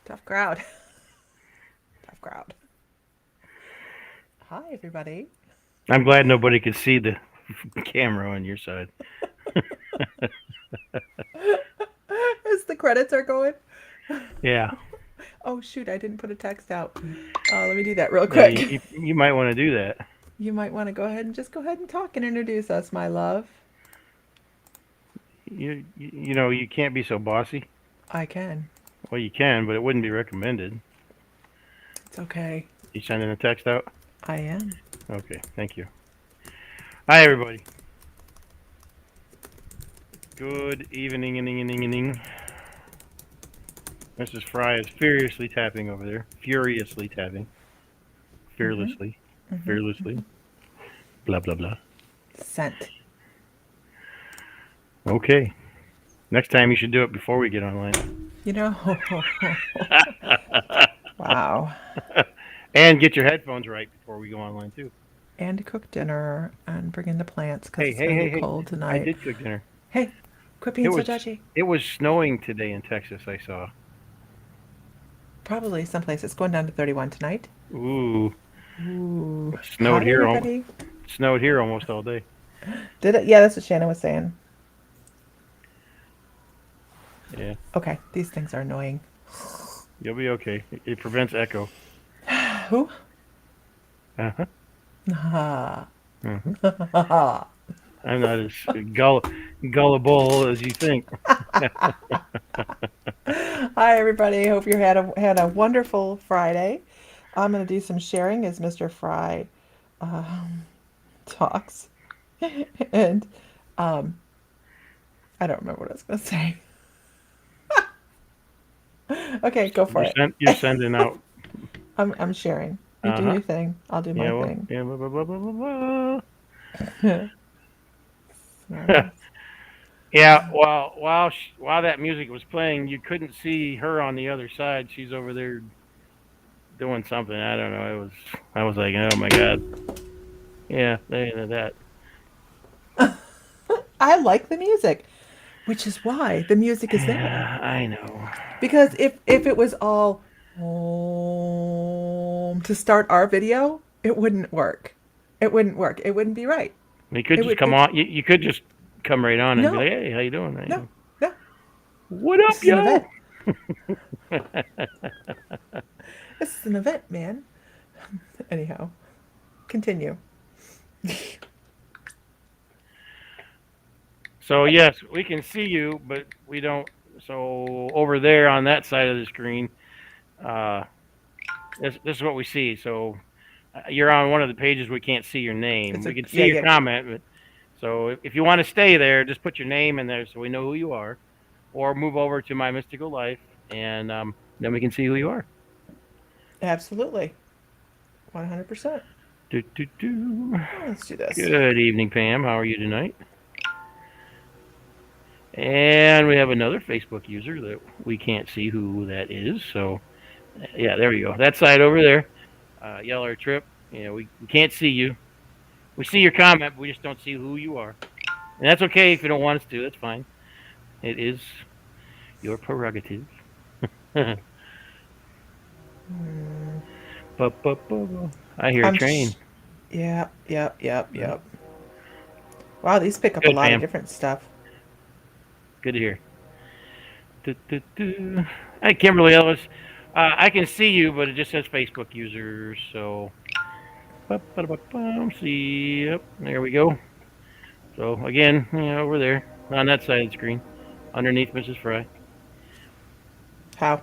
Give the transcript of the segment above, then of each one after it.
Tough crowd. Tough crowd. Hi, everybody. I'm glad nobody could see the camera on your side. As the credits are going. Yeah, Oh, shoot, I didn't put a text out. Let me do that real yeah. quick. You might want to do that. You might want to go ahead and just go ahead and talk and introduce us, my love. You know you can't be so bossy. I can. Well, you can, but it wouldn't be recommended. It's okay. You sending a text out? I am. Okay, thank you. Hi everybody. Good evening, evening. Mrs. Fry is furiously tapping over there. Furiously tapping. Mm-hmm. Fearlessly. Mm-hmm. Fearlessly. Blah blah blah. Sent. Okay. Next time you should do it before we get online. You know, wow. And get your headphones right before we go online too. And to cook dinner and bring in the plants because Hey, it's hey, going to hey, get hey! cold I tonight. did cook dinner. Hey, quit It being so was judgy. it was snowing today in Texas. I saw. Probably someplace it's going down to 31 tonight. Ooh, Ooh. snowed Hi, here. everybody. Snowed here almost all day. Did it? Yeah, that's what Shannon was saying. Yeah, Okay, these things are annoying. you'll be okay. It prevents echo. Who? Uh huh. Ha. Uh-huh. I'm not as gullible as you think. Hi, everybody. Hope you had a wonderful Friday. I'm going to do some sharing as Mr. Fry um, talks, and um, I don't remember what I was going to say. Okay, go for it. You're sending out. I'm sharing. You Uh do huh. your thing. I'll do my Yeah. Well. thing. Yeah. Blah blah blah blah blah. Blah. Smartass. Yeah. While that music was playing, you couldn't see her on the other side. She's over there doing something. I don't know. It was. I was like, oh my god. Yeah. They into that. I like the music, which is why the music is there. Yeah. I know. Because if it was all to start our video, it wouldn't work. It wouldn't work. It wouldn't be right. You could It just would. come It on. You could just come right on and be no, like, hey, how you doing? How you no, doing? no. What up, This is an yo? event. This is an event, man. Anyhow, continue. So yes, we can see you, but we don't. So over there on that side of the screen, uh, this is what we see. So you're on one of the pages. We can't see your name. It's We a can see yeah, your yeah. comment. But, so if you want to stay there, just put your name in there so we know who you are, or move over to My Mystical Life, and then we can see who you are. Absolutely, 100%. Do, do, do. Let's do this. Good evening, Pam. How are you tonight? And we have another Facebook user that we can't see who that is. So, yeah, there we go. That side over there, Yeller Trip. Yeah, we can't see you. We see your comment, but we just don't see who you are. And that's okay if you don't want us to. That's fine. It is your prerogative. Hmm. I hear a I'm. train. Yep, yep, yep, yep. Wow, these pick up a Good, lot of Pam. different stuff. Good to hear. Hi, Kimberly Ellis. I can see you, but it just says Facebook users. So, see. Yep, there we go. So again, yeah, over there on that side of the screen, underneath Mrs. Fry. How?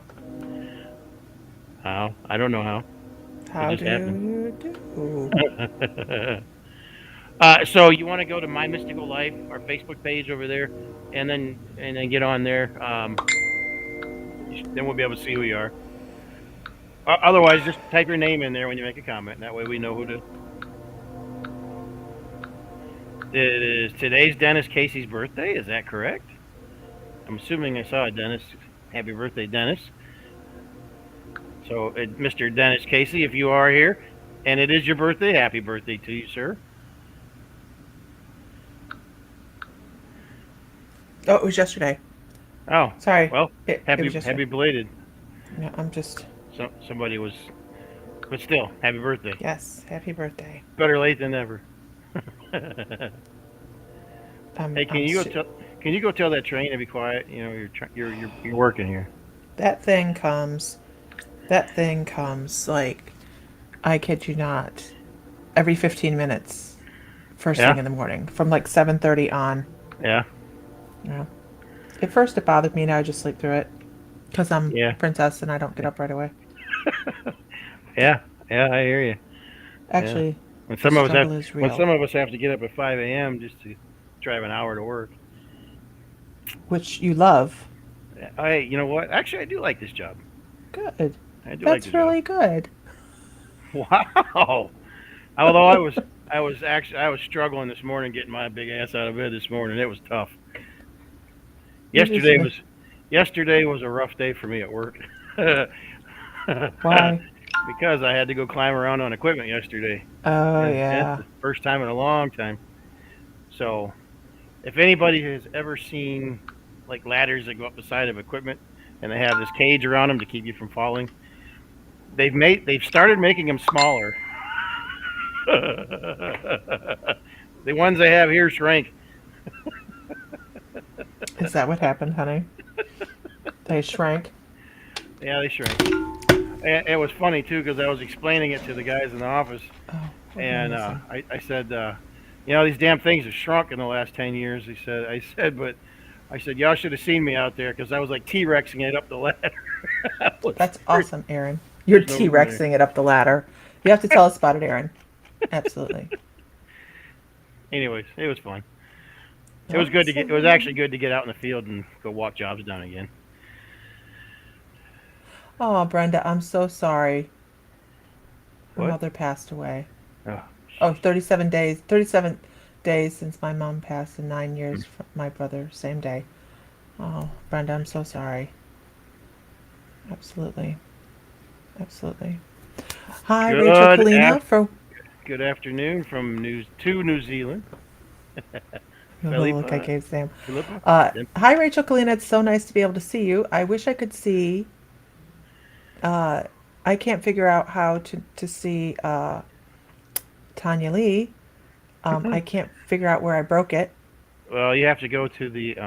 How? I don't know how. It How just do happened. you do? So you want to go to My Mystical Life, our Facebook page over there, and then get on there. Then we'll be able to see who you are. Otherwise, just type your name in there when you make a comment. That way we know who to. It is today's Dennis Casey's birthday. Is that correct? I'm assuming I saw a Dennis. Happy birthday, Dennis. So, Mr. Dennis Casey, if you are here, and it is your birthday, happy birthday to you, sir. Oh, it was yesterday. Oh, Sorry. well, It was happy yesterday. belated. Yeah, I'm just. Somebody was, but still, happy birthday. Yes, happy birthday. Better late than never. I'm. Hey, I'm. Sh- can you go tell that train to be quiet? You know, you're working here. that thing comes. That thing comes like I kid you not. Every 15 minutes, first thing Yeah, in the morning, from like 7:30 on. yeah, Yeah. At first, it bothered me. Now I just sleep through it because I'm yeah, princess and I don't get up right away. yeah, yeah. I hear you. Yeah. Actually, And the some of us have struggle is when real, some of us have to get up at 5 a.m. just to drive an hour to work. which you love. You know what? Actually, I do like this job. Good. I do like the That's job. really good. Wow. Although I was struggling this morning getting my big ass out of bed this morning. It was tough. You just. Yesterday was yesterday was a rough day for me at work. Why? Because I had to go climb around on equipment yesterday, Oh, and it's yeah. the first time in a long time. So, if anybody has ever seen like ladders that go up the side of equipment and they have this cage around them to keep you from falling, they've started making them smaller. The ones they have here shrank. Is that what happened, honey? They shrank? Yeah, they shrank. And it was funny too because I was explaining it to the guys in the office, Oh, what am I and missing? I said, you know, these damn things have shrunk in the last 10 years. But I said, y'all should have seen me out there because I was like T-Rexing it up the ladder. That's There, awesome, Aaron. You're there's no room there. T-Rexing it up the ladder. You have to tell us about it, Aaron. Absolutely. Anyways, it was fun. It was good to get. It was actually Awesome. good to get out in the field and go walk jobs down again. Oh, Brenda, I'm so sorry. My What? mother passed away. Oh, Oh, jeez. 37 days. 37 days since my mom passed and 9 years from my brother, same day. Oh, Brenda, I'm so sorry. Absolutely. Absolutely. Hi, Rachel Good Kalina af- for Good afternoon from New Zealand. look, I Philippa, gave Sam. Philippa. Hi, Rachel Kalina. It's so nice to be able to see you. I wish I could see. Uh, I can't figure out how to see Tanya Lee. I can't figure out where I broke it. Well, you have to go to the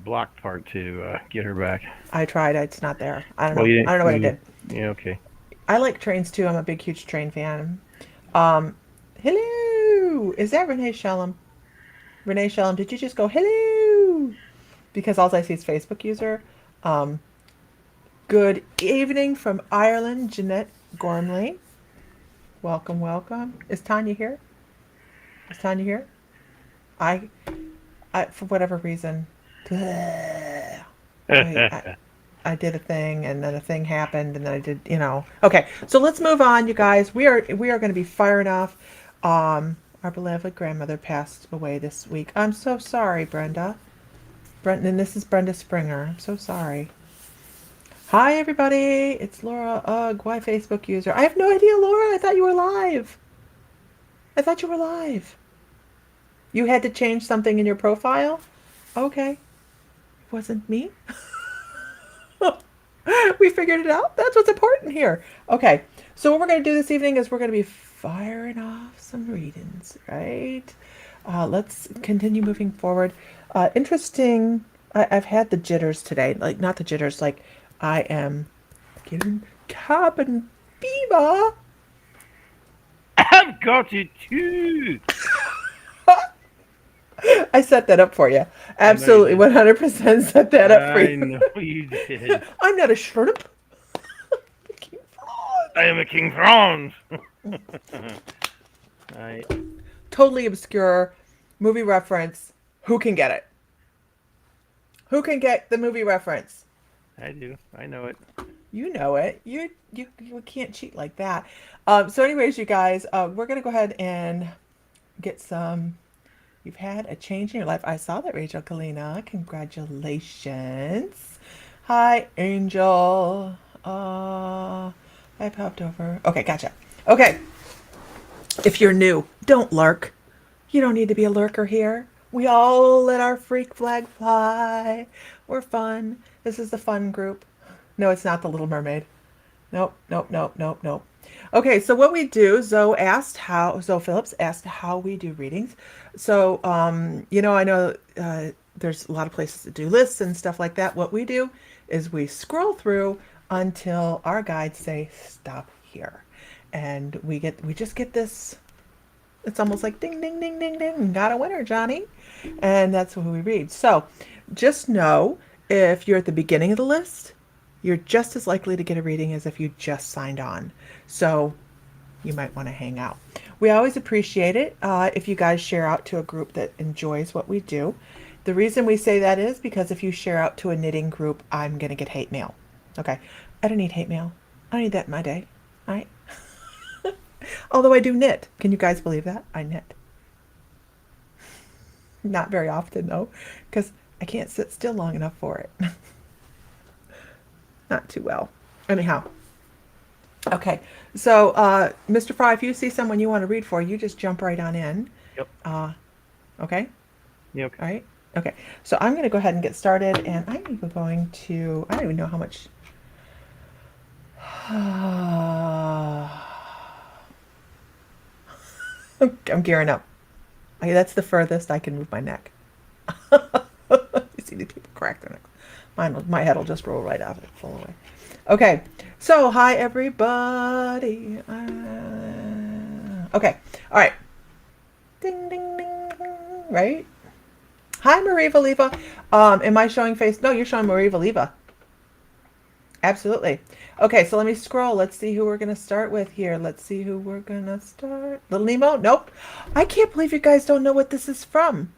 blocked part to get her back. I tried. It's not there. I don't Well, know. I don't know what I did. yeah, okay. I like trains too. I'm a big, huge train fan. Um, hello. Is that Renee Shellum? Renee Shellum, did you just go hello? Because all I see is Facebook user. Um, good evening from Ireland, Jeanette Gormley. Welcome, welcome. Is Tanya here? Is Tanya here? I, for whatever reason, I, I, I did a thing, and then a thing happened, and then I did, Okay, so let's move on, you guys. We are going to be firing off. Our beloved grandmother passed away this week. I'm so sorry, Brenda. Brenda, and this is Brenda Springer. I'm so sorry. Hi, everybody. It's Laura Ugg. Why Facebook user? I have no idea, Laura. I thought you were live. I thought you were live. You had to change something in your profile? Okay. It wasn't me. We figured it out. That's what's important here. Okay. So what we're going to do this evening is we're going to be firing off some readings, right? Let's continue moving forward. Interesting. I've had the jitters today. Like, not the jitters. Like, I am getting cabin fever. I've got it too. I set that up for you. I know you Absolutely, did. 100% set that up for I you. know you did. I'm not a shrimp. I am a king prawns. I Totally obscure movie reference. Who can get it? Who can get the movie reference? I do. I know it. You know it. You can't cheat like that. So, anyways, you guys, we're gonna go ahead and get some. You've had a change in your life. I saw that, Rachel Kalina. Congratulations. Hi, Angel. I popped over. Okay, gotcha. Okay, if you're new, don't lurk. You don't need to be a lurker here. We all let our freak flag fly. We're fun. This is the fun group. No, it's not the Little Mermaid. Nope, nope, nope, nope, nope. Okay, so what we do, Zoe Phillips asked how we do readings. So, I know there's a lot of places to do lists and stuff like that. What we do is we scroll through until our guides say stop here. And we just get this, it's almost like ding, ding, ding, ding, ding, got a winner, Johnny. And that's what we read. So just know if you're at the beginning of the list, you're just as likely to get a reading as if you just signed on. So you might want to hang out. We always appreciate it if you guys share out to a group that enjoys what we do. The reason we say that is because if you share out to a knitting group, I'm going to get hate mail. Okay. I don't need hate mail. I don't need that in my day. All right. Although I do knit. Can you guys believe that? I knit. Not very often, though, because I can't sit still long enough for it. Not too well. Anyhow. Okay. So, Mr. Fry, if you see someone you want to read for, you just jump right on in. Yep. Okay? Yeah, okay. All right? Okay. So I'm going to go ahead and get started, and I'm going to, I don't even know how much. I'm gearing up. Okay, that's the furthest I can move my neck. You see the people crack their necks. My head will just roll right out of it, fall away. Okay, so hi everybody. Okay, all right. Ding, ding, ding, ding, right? Hi, Marie Valiva. Am I showing face? No, you're showing Marie Valiva. Absolutely. Okay, so let me scroll. Let's see who we're going to start with here. Let's see who we're going to start. Little Nemo? Nope. I can't believe you guys don't know what this is from.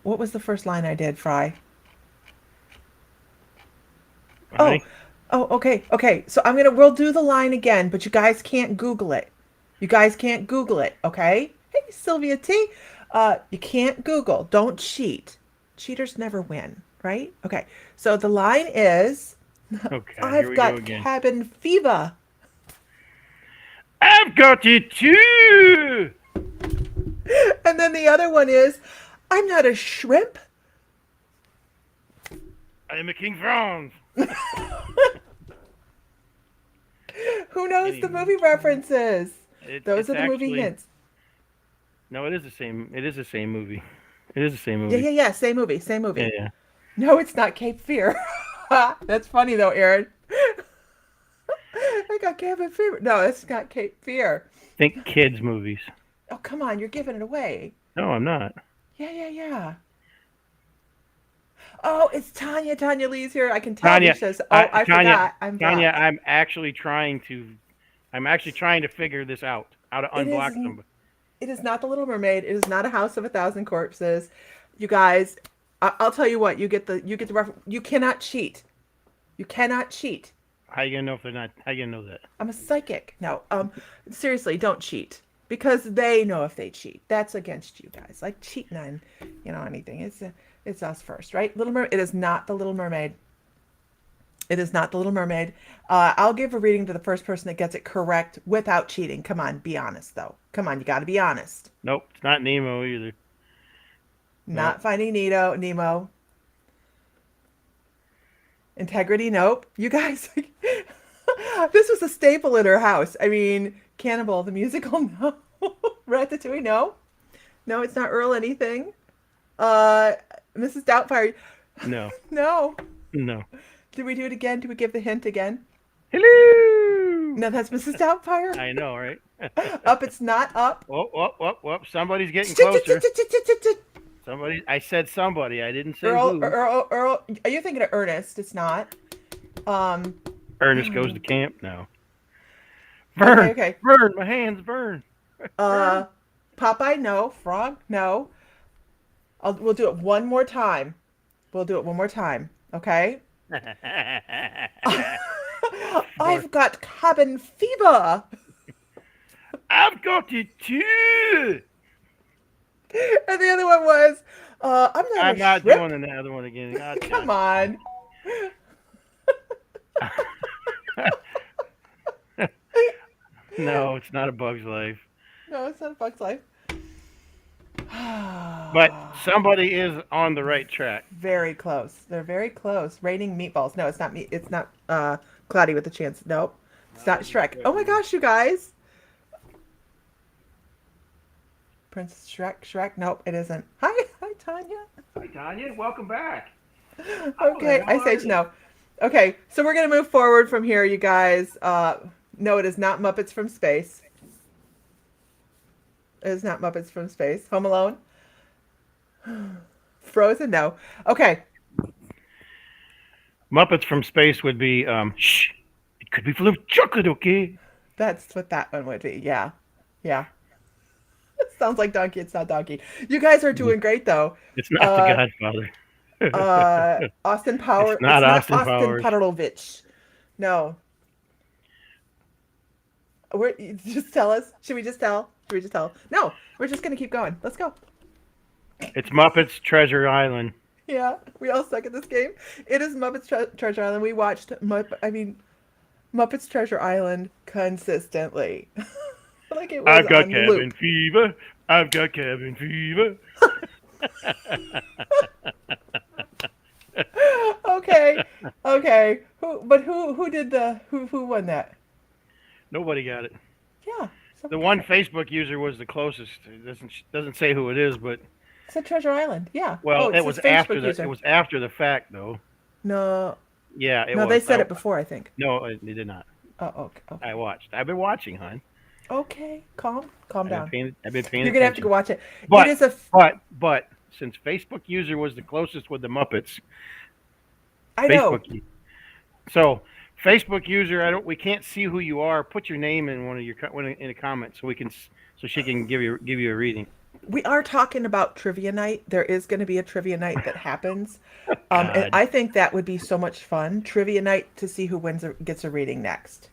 What was the first line I did, Fry? Oh, Hi. okay. So we'll do the line again, but you guys can't Google it. You guys can't Google it, okay? Hey, Sylvia T. You can't Google. Don't cheat. Cheaters never win, right? Okay. So the line is, Okay, here I've we go got again. cabin fever. I've got it too! And then the other one is, I'm not a shrimp. I'm a King Franz. Who knows the Anyway, movie references? Those it's are the movie actually hints. no, it is the same. It is the same movie. It is the same Yeah, movie. yeah, yeah. Same movie, same Yeah, movie. yeah. No, it's not Cape Fear. That's funny though, Aaron. I got cabin fever. No, it's not Cape Fear. Think kids movies. Oh, come on, you're giving it away. No, I'm not. Yeah, yeah, yeah. Oh, it's Tanya. Tanya Lee's here. I can tell Tanya, because she says, "Oh, I Tanya, forgot. I'm Tanya. back." I'm actually trying to figure this out. How to It is. unblock somebody. It is not the Little Mermaid. It is not a House of a Thousand Corpses. You guys, I'll tell you what. You get the reference. You cannot cheat. You cannot cheat. How you gonna know if they're not? How you gonna know that? I'm a psychic. No, seriously, don't cheat because they know if they cheat. That's against you guys. Like cheating on, anything. It's us first, right? Little Mermaid. It is not the Little Mermaid. It is not the Little Mermaid. I'll give a reading to the first person that gets it correct without cheating. Come on, be honest though. Come on, you got to be honest. Nope, it's not Nemo either. Nope. Not Finding Nemo. Integrity, nope. You guys, this was a staple in her house. I mean, Cannibal, the musical, no. Ratatouille, no. No, it's not Earl anything. Uh, Mrs. Doubtfire, No. no. No. Did we do it again? Did we give the hint again? Hello. No, that's Mrs. Doubtfire. I know, right? Up, it's not up. Whoop. Somebody's getting closer. Somebody. I said somebody. I didn't say who. Earl. Are you thinking of Ernest? It's not. Um. Ernest goes to camp. No. Okay. Burn. Okay. Burn. My hands burn. Uh. Burn. Popeye, no. Frog, no. We'll do it one more time. We'll do it one more time. Okay. I've got cabin fever. I've got it too. And the other one was, I'm not shrimp. doing the other one again. God, Come on. No, it's not a Bug's Life. No, it's not a Bug's Life. But somebody is on the right track. Very close. They're very close. Raining meatballs. No, it's not me. It's not Cloudy with a Chance. Nope. It's No, not it isn't Shrek. Shrek Oh my either. gosh, you guys. Princess Shrek. Shrek. Nope, it isn't. Hi, hi, Tanya. Hi, Tanya. Welcome back. How the Okay, hell Ice are Age. you? No. Okay, so we're gonna move forward from here, you guys. No, it is not Muppets from Space. It is not Muppets from Space. Home Alone. Frozen. No. Okay, Muppets from Space would be, shh, it could be full of chocolate, okay? that's what that one would be. Yeah, yeah. It sounds like Donkey. It's not Donkey. You guys are doing great though. It's not the Uh, Godfather. Austin It's Power. It's not not Austin Austin Powers. Pavlovich. No. We're, just tell us. Should we just tell? Should we just tell? No, we're just gonna keep going. Let's go. It's Muppets Treasure Island. Yeah, we all suck at this game. It is Muppets Treasure Island. We watched Muppets Treasure Island consistently, like it was I've got on cabin loop. fever. I've got cabin fever. Okay, okay. Who did the who won that? Nobody got it. Yeah, The someone got one it. Facebook user was the closest. It doesn't say who it is, but It said Treasure Island. Yeah. Oh, well, it says Facebook it user. was after the fact though. No, Yeah, it no, they was. said it before. I think. No, it did not. Oh, okay, okay, I watched. I've been watching, hon. okay. Calm down. I've been paying You're gonna have to go attention. watch it. It But is a. but since Facebook user was the closest with the Muppets, I know. Facebook. So Facebook user, I don't. We can't see who you are. Put your name in in a comment so we can so she can give you a reading. We are talking about trivia night. There is going to be a trivia night that happens, and God, I think that would be so much fun. Trivia night to see who gets a reading next.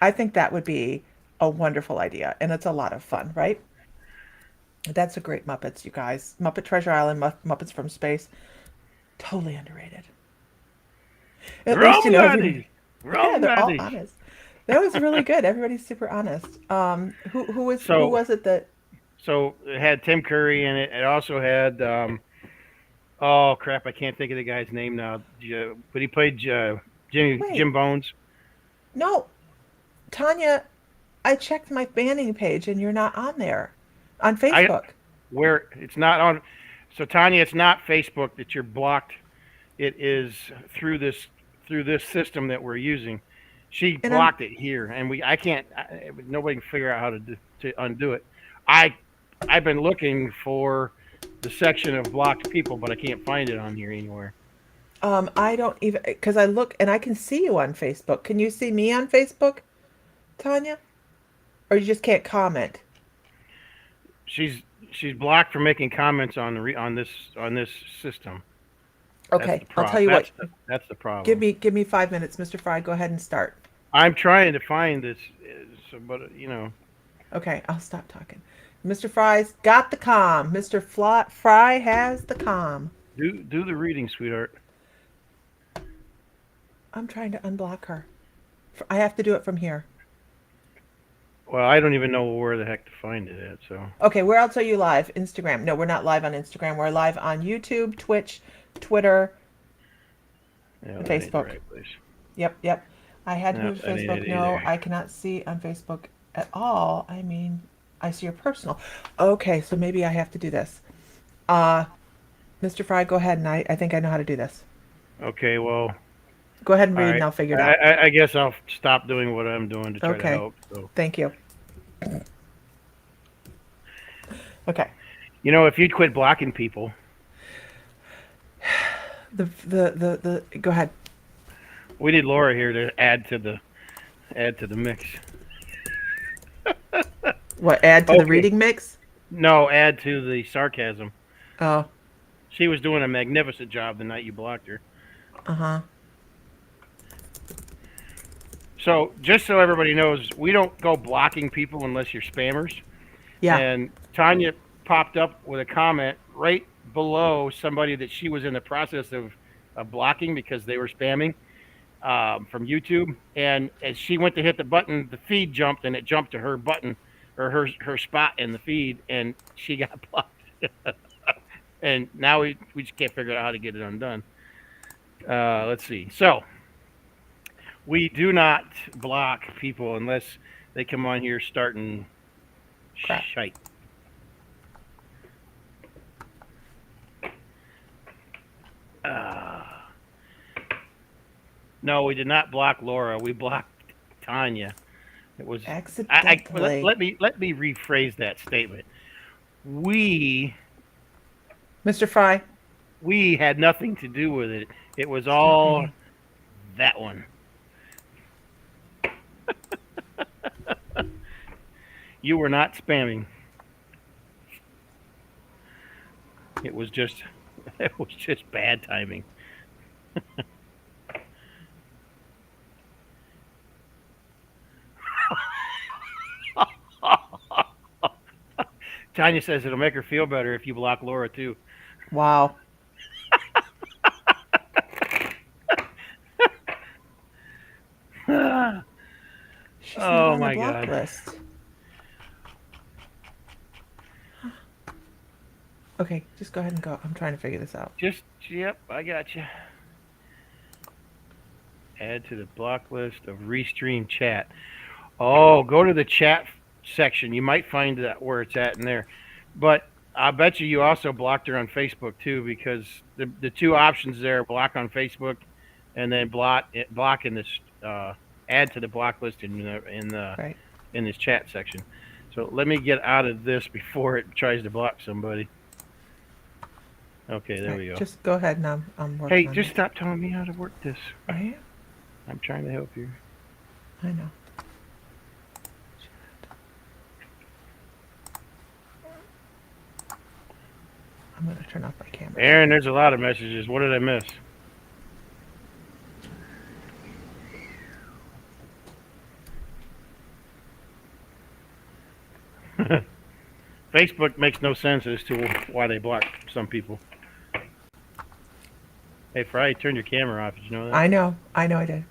I think that would be a wonderful idea, and it's a lot of fun, right? That's a great Muppets, you guys. Muppet Treasure Island, Muppets from Space, totally underrated. At least you wrong know daddy, everybody. Yeah, wrong they're all daddy. honest. That was really good. Everybody's super honest. Who So was it that? so it had Tim Curry in it. It also had oh crap, I can't think of the guy's name now. But he played Wait, Jim Bones. no, Tanya. I checked my banning page and you're not on there, on I Facebook. where it's not on. So Tanya, it's not Facebook that you're blocked. It is through this system that we're using. She And I'm blocked it here, and I can't. Nobody can figure out how to undo it. I I've been looking for the section of blocked people, but I can't find it on here anywhere. I don't even because I look and I can see you on Facebook. Can you see me on Facebook, Tanya? Or you just can't comment? She's she's blocked from making comments on on this system. That's Okay, the I'll tell problem. you what. That's the problem. Give me 5 minutes, Mr. Fry. Go ahead and start. I'm trying to find this, but Okay, I'll stop talking. Mr. Fry's got the calm. Fry has the calm. do the reading, sweetheart. I'm trying to unblock her. I have to do it from here. Well, I don't even know where the heck to find it at. So Okay, where else are you live? Instagram. No, we're not live on Instagram. We're live on YouTube, Twitch, Twitter, yeah, and that ain't the Facebook. right place. Yep, yep. I had to No, move to that ain't Facebook. it No, either. I cannot see on Facebook at all. I mean, I see your personal. Okay, so maybe I have to do this. Uh, Mr. Fry, go ahead and I think I know how to do this. Okay, well, Go ahead and all read and right. I'll figure it out. I guess I'll stop doing what I'm doing to try to Okay. help. So Thank you. Okay. if you'd quit blocking people, Go ahead. we need Laura here to add to the mix. What, add to the Okay. reading mix? No, add to the sarcasm. Oh, She was doing a magnificent job the night you blocked her. uh-huh. So, just so everybody knows, we don't go blocking people unless you're spammers. Yeah. And Tanya popped up with a comment right below somebody that she was in the process of blocking because they were spamming from YouTube. And as she went to hit the button, the feed jumped and it jumped to her button. or her spot in the feed, and she got blocked. And now we just can't figure out how to get it undone. Let's see. So we do not block people unless they come on here starting Crap. shite. Uh, no, we did not block Laura. We blocked Tanya. It was Accidentally. let me rephrase that statement. We Mr. Fry, we had nothing to do with it. It was stop all reading. that one. You were not spamming. It was just it was just bad timing. Tanya says it'll make her feel better if you block Laura too. Wow. She's not Oh on the my block god. list. Okay, just go ahead and go. I'm trying to figure this out. Just yep, I got you. Add to the block list of restream chat. Oh, go to the chat section. You might find that where it's at in there. But I bet you also blocked her on Facebook too, because the two options there: block on Facebook, and then block in this add to the block list Right. in this chat section. So let me get out of this before it tries to block somebody. Okay, All there right. we go. Just go ahead and I'm Hey, working on just this. stop telling me how to work this. Right? I'm trying to help you. I know. I'm going to turn off my camera. Aaron, there's a lot of messages. What did I miss? Facebook makes no sense as to why they block some people. Hey, Fry, turn your camera off. Did you know that? I know. I know I did.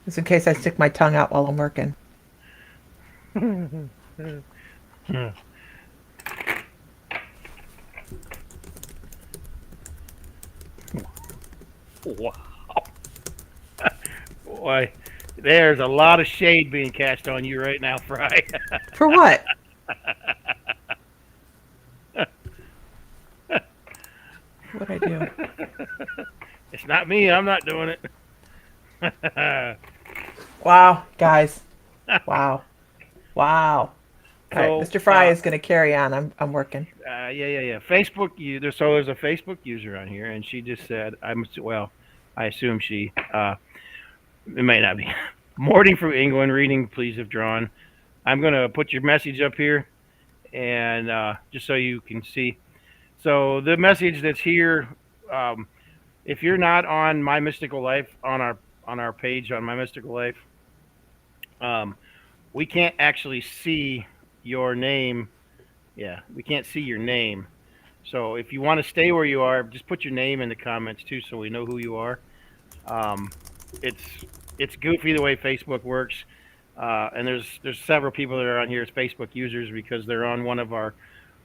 Just in case I stick my tongue out while I'm working. Wow. Why? There's a lot of shade being cast on you right now, Fry. For what? What'd I do? It's not me. I'm not doing it. Wow, guys. Wow. Wow. All right, So, Mr. Fry is going to carry on. I'm working. yeah. Facebook. There's a Facebook user on here, and she just said, I assume she. It might not be. Morning from England. Reading, please have drawn. I'm gonna put your message up here, and just so you can see. So the message that's here, um, if you're not on My Mystical Life on our page on My Mystical Life, um, we can't actually see your name. Yeah, we can't see your name. So if you want to stay where you are, just put your name in the comments too, so we know who you are. Um, it's it's goofy the way Facebook works, and there's several people that are on here as Facebook users because they're on one of our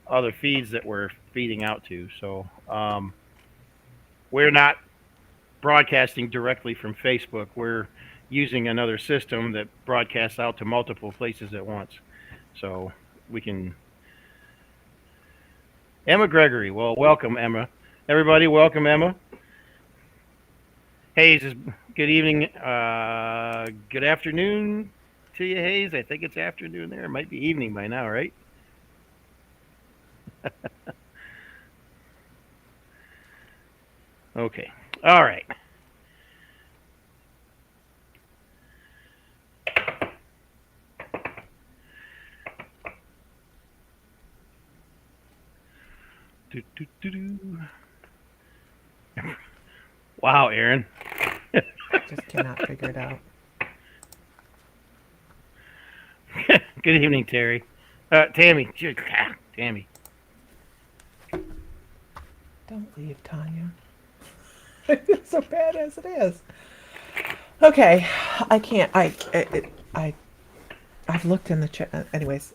other feeds that we're feeding out to. So we're not broadcasting directly from Facebook. We're using another system that broadcasts out to multiple places at once. So we can. Emma Gregory. Well, welcome, Emma. Everybody, welcome, Emma. Hayes is good evening. Good afternoon to you, Hayes. I think it's afternoon there. It might be evening by now, right? Okay. All right. Do, do, do, do. Wow, Aaron. Just cannot figure it out. Good evening, Terry. Tammy. Tammy. Don't leave, Tanya. It's so bad as it is. Okay, I can't. I I've looked in the chat. Anyways,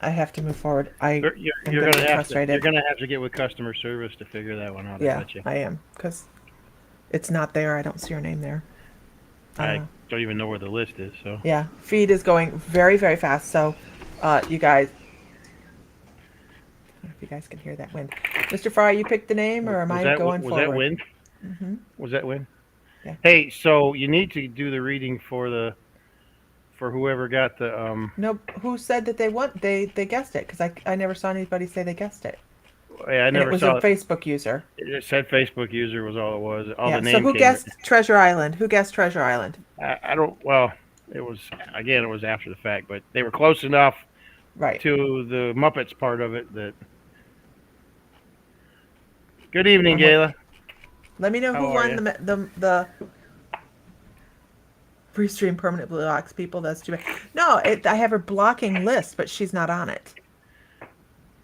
I have to move forward. I am You're going to gonna get have to you're frustrated. gonna have to get with customer service to figure that one out. I Yeah, bet you. I am because it's not there. I don't see your name there. I Uh, don't even know where the list is. So yeah, feed is going very, very fast. So, you guys, I don't know if you guys can hear that wind. Mr. Fry, you picked the name, or am I going was that forward? wind? Mm-hmm. Was that wind? Yeah. Hey, so you need to do the reading for whoever got the No, who said that they guessed it? Because I never saw anybody say they guessed it, Yeah, I and it never was a saw it. Facebook user. It said Facebook user was all it was. All the Yeah. So name who came. guessed Treasure Island? Who guessed Treasure Island? I don't. Well, it was again. It was after the fact, but they were close enough Right. to the Muppets part of it that. Good evening, I'm waiting. Gayla. Let me know How who are won you? the free stream permanent blocks people. That's too bad. No, I have her blocking list, but she's not on it.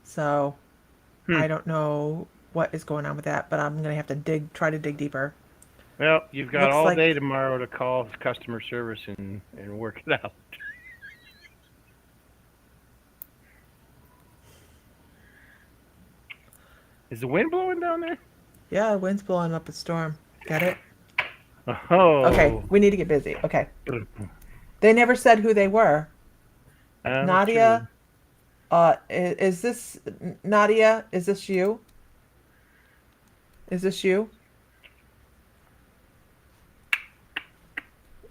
So Hmm. I don't know what is going on with that, but I'm gonna have to try to dig deeper. Well, you've got Looks all day like tomorrow to call customer service and work it out. Is the wind blowing down there? yeah, wind's blowing up a storm. Get it? Okay, Oh, we need to get busy. Okay. They never said who they were. that's true. Nadia, is this Nadia? Is this you? Is this you?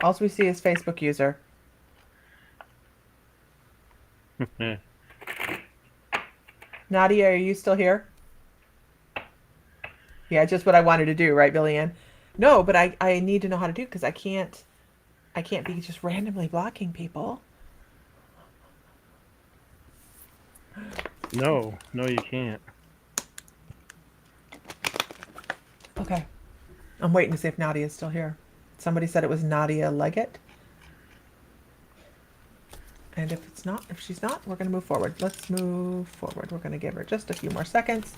All we see is Facebook user. Nadia, are you still here? Yeah, just what I wanted to do, right, Billy Ann? No, but I need to know how to do because I can't be just randomly blocking people. No, no, you can't. Okay. I'm waiting to see if Nadia is still here. Somebody said it was Nadia Leggett. And if she's not, we're going to move forward. Let's move forward. We're going to give her just a few more seconds.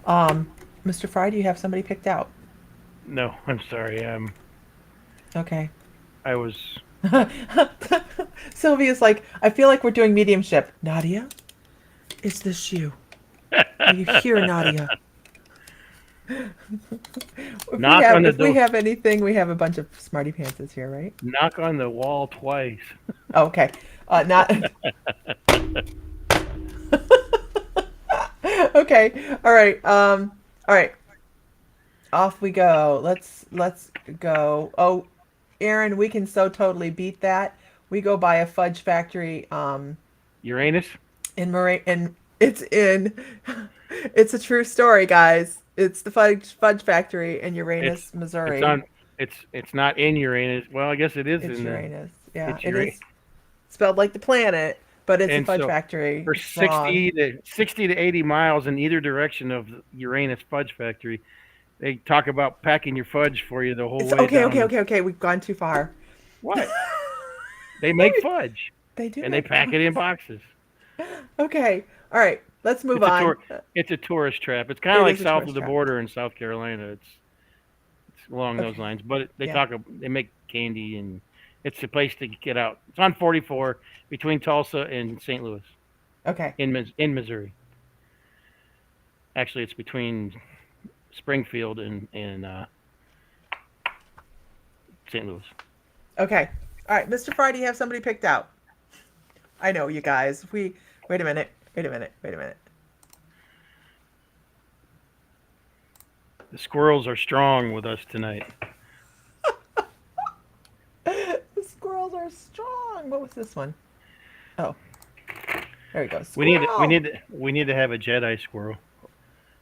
Mr. Fry, do you have somebody picked out? No, I'm sorry. Okay. I was. Sylvia's like, I feel like we're doing mediumship. Nadia, is this you? Are you here, Nadia? Knock on the If we door. have anything, we have a bunch of smarty pantses here, right? Knock on the wall twice. Oh, okay. Not okay. All right. All right. Off we go. Let's go. Oh, Aaron, we can so totally beat that. We go by a fudge factory. Uranus. In Moraine, and it's in. It's a true story, guys. It's the fudge factory in It's Uranus, it's Missouri. on. It's not in Uranus. Well, I guess it is It's in the. Uranus. Yeah, It's it Uranus. is spelled like the planet, but it's a And fudge so factory. for It's wrong. 60 to 80 miles in either direction of the Uranus Fudge Factory, they talk about packing your fudge for you the whole It's way okay, down. okay, okay, okay. We've gone too far. What? They make fudge They do and they make pack it in fudge. boxes. Okay, all right. Let's move It's a on. tour. It's a tourist trap. It's kind of It like is a south of tourist the trap. border in South Carolina. It's along those Okay. lines. But they Yeah. talk. They make candy and it's a place to get out. It's on 44 between Tulsa and St. Louis Okay. in Missouri. Actually, it's between Springfield and St. Louis. Okay. All right, Mr. Friday, you have somebody picked out. I know you guys. We wait a minute. Wait a minute. Wait a minute. The squirrels are strong with us tonight. The squirrels are strong. What was this one? Oh, there we go. We need we Squirrel. need we need to have a Jedi squirrel,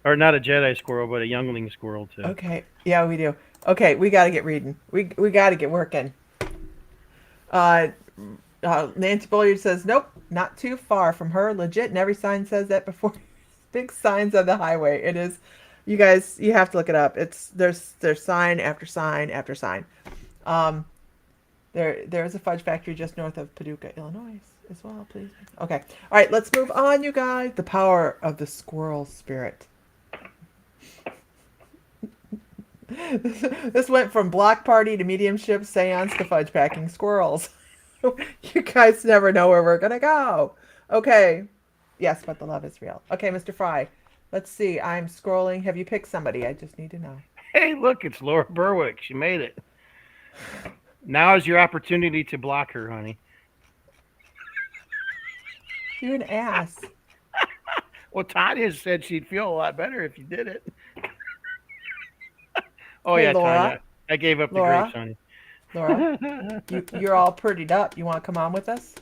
or not a Jedi squirrel, but a youngling squirrel too. Okay. Yeah, we do. Okay, we got to get reading. We got to get working. Uh, Nancy Bulliard says, nope, not too far from her. Legit, and every sign says that before. Big signs on the highway. It is. You guys, you have to look it up. It's there's sign after sign after sign. Um, there's a fudge factory just north of Paducah, Illinois, as well. Please. Okay. All right. Let's move on, you guys. The power of the squirrel spirit. This went from block party to mediumship seance to fudge packing squirrels. You You guys never know where we're gonna go. Okay. Yes, but the love is real. Okay, Mr. Fry. Let's see. I'm scrolling. Have you picked somebody? I just need to know. Hey, look, it's Laura Berwick. She made it. Now is your opportunity to block her, honey. You're an ass. Well, Tanya said she'd feel a lot better if you did it. Oh Hey, yeah, Laura. Tanya. I gave up the grapes, Laura. honey. Laura. You're all purdied up. You want to come on with us?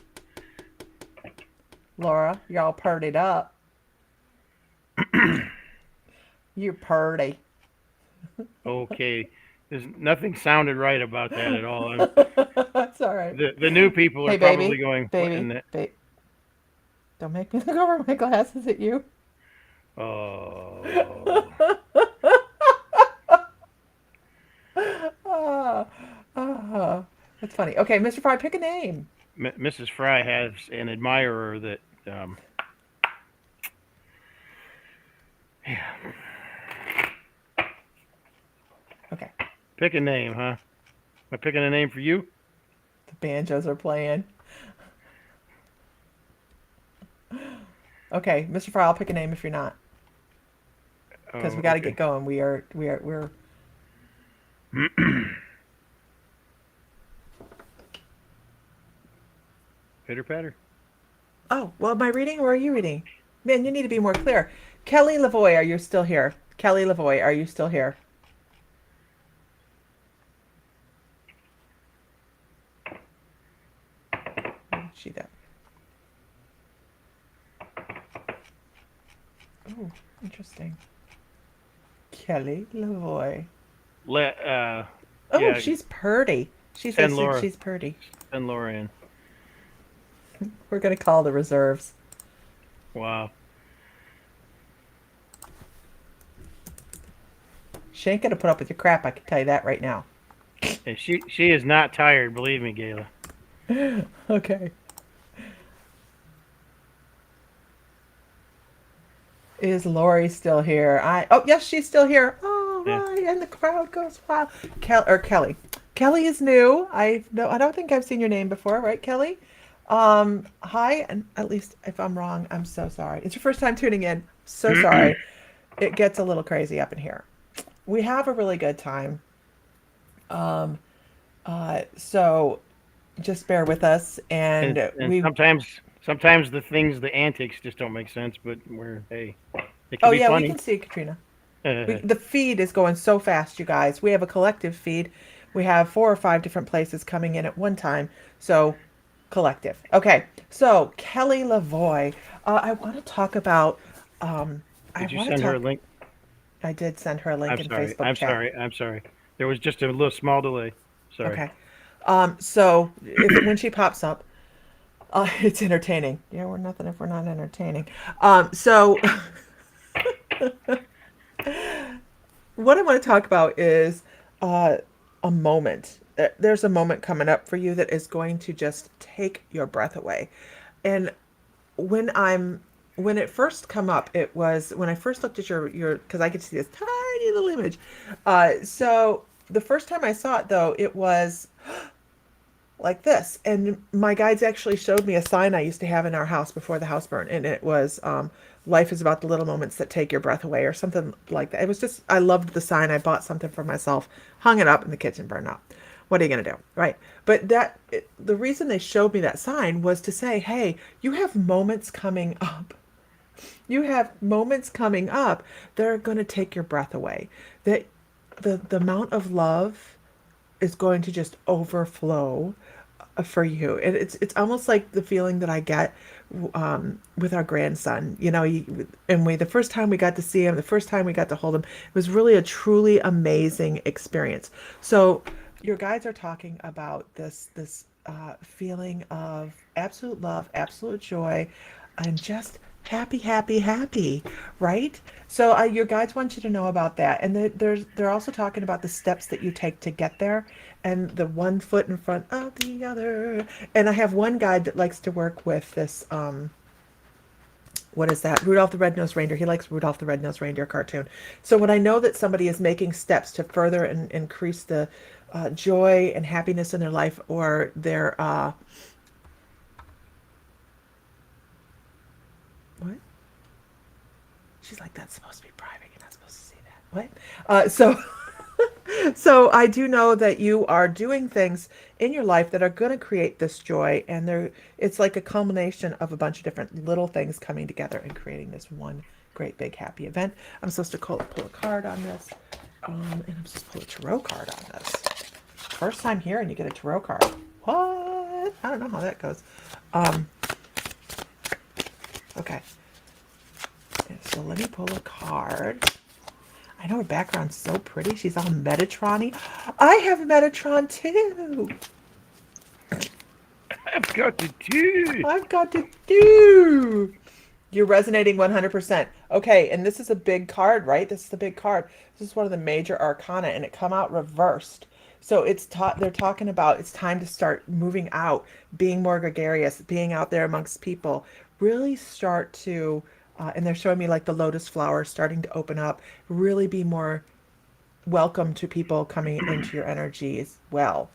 Laura, you're all purdied up. You're purdy. Okay. There's nothing sounded right about that at all. That's all right. The new people are Hey, probably baby. going, what in Baby. the Don't make me look over my glasses at you. oh Ah, that's funny. Okay, Mr. Fry, pick a name. Mrs. Fry has an admirer that yeah. Okay, Pick a name, huh? Am I picking a name for you? the banjos are playing. Okay, Mr. Fry, I'll pick a name if you're not, because we Oh, got to get okay. going. We're. Pitter patter. Oh, well, am I reading or are you reading? Man, you need to be more clear. Kelly Lavoy, are you still here? Kelly Lavoy, are you still here? She that. Oh, interesting. Kelly Lavoy. Let Oh, yeah, she's purty. She says send Laura. she's purty. Send Laura in. We're gonna call the reserves. Wow. She ain't gonna put up with your crap. I can tell you that right now. Hey, she is not tired, believe me, Gayla. Okay. Is Lori still here? Oh yes, she's still here. Oh Yeah. right, and the crowd goes wild. Kelly. Kelly is new. I don't think I've seen your name before, right, Kelly? Hi, and at least if I'm wrong, I'm so sorry. It's your first time tuning in. So sorry. It gets a little crazy up in here. We have a really good time. Um, so just bear with us, and And sometimes the things, the antics just don't make sense, but we're hey, it can oh be yeah, we funny. can see Katrina. The feed is going so fast, you guys. We have a collective feed. We have 4 or 5 different places coming in at one time. So collective. Okay. So Kelly Lavoy. I want to talk about. I Did you want to send her a talk. link? I did send her a link I'm in sorry. Facebook I'm chat. sorry. I'm sorry. There was just a little small delay. Sorry. Okay. So when she pops up, it's entertaining. Yeah, we're nothing if we're not entertaining. So what I want to talk about is uh, a moment. There's a moment coming up for you that is going to just take your breath away. And when I'm when it first come up, it was when I first looked at your because I could see this tiny little image. So the first time I saw it though, it was like this. And my guides actually showed me a sign I used to have in our house before the house burned, and it was "Life is about the little moments that take your breath away," or something like that. It was just I loved the sign. I bought something for myself, hung it up, and the kitchen burned up. What are you gonna do, right? But the reason they showed me that sign was to say, "Hey, you have moments coming up. You have moments coming up that are going to take your breath away. That the amount of love is going to just overflow for you. And it's almost like the feeling that I get with our grandson. You know, and the first time we got to see him, the first time we got to hold him, it was really a truly amazing experience. So your guides are talking about this feeling of absolute love, absolute joy, and just happy, happy, happy, right? So your guides want you to know about that, and they're also talking about the steps that you take to get there, and the one foot in front of the other. And I have one guide that likes to work with this. What is that? Rudolph the Red-Nosed Reindeer. He likes Rudolph the Red-Nosed Reindeer cartoon. So when I know that somebody is making steps to further and increase the joy and happiness in their life, or their She's like, that's supposed to be private. You're not supposed to see that. What? So so I do know that you are doing things in your life that are going to create this joy, and it's like a culmination of a bunch of different little things coming together and creating this one great big happy event. I'm supposed to pull a card on this, and I'm supposed to pull a tarot card on this. First time here, and you get a tarot card. What? I don't know how that goes. Um, okay, so let me pull a card. I know her background's so pretty. She's all Metatron-y. I have Metatron too. I've got to do. I've got to do. You're resonating 100%. Okay, and this is a big card, right? This is the big card. This is one of the major arcana, and it come out reversed. So they're talking about it's time to start moving out, being more gregarious, being out there amongst people. Really start to, and they're showing me like the lotus flowers starting to open up. Really be more welcome to people coming into your energy as well.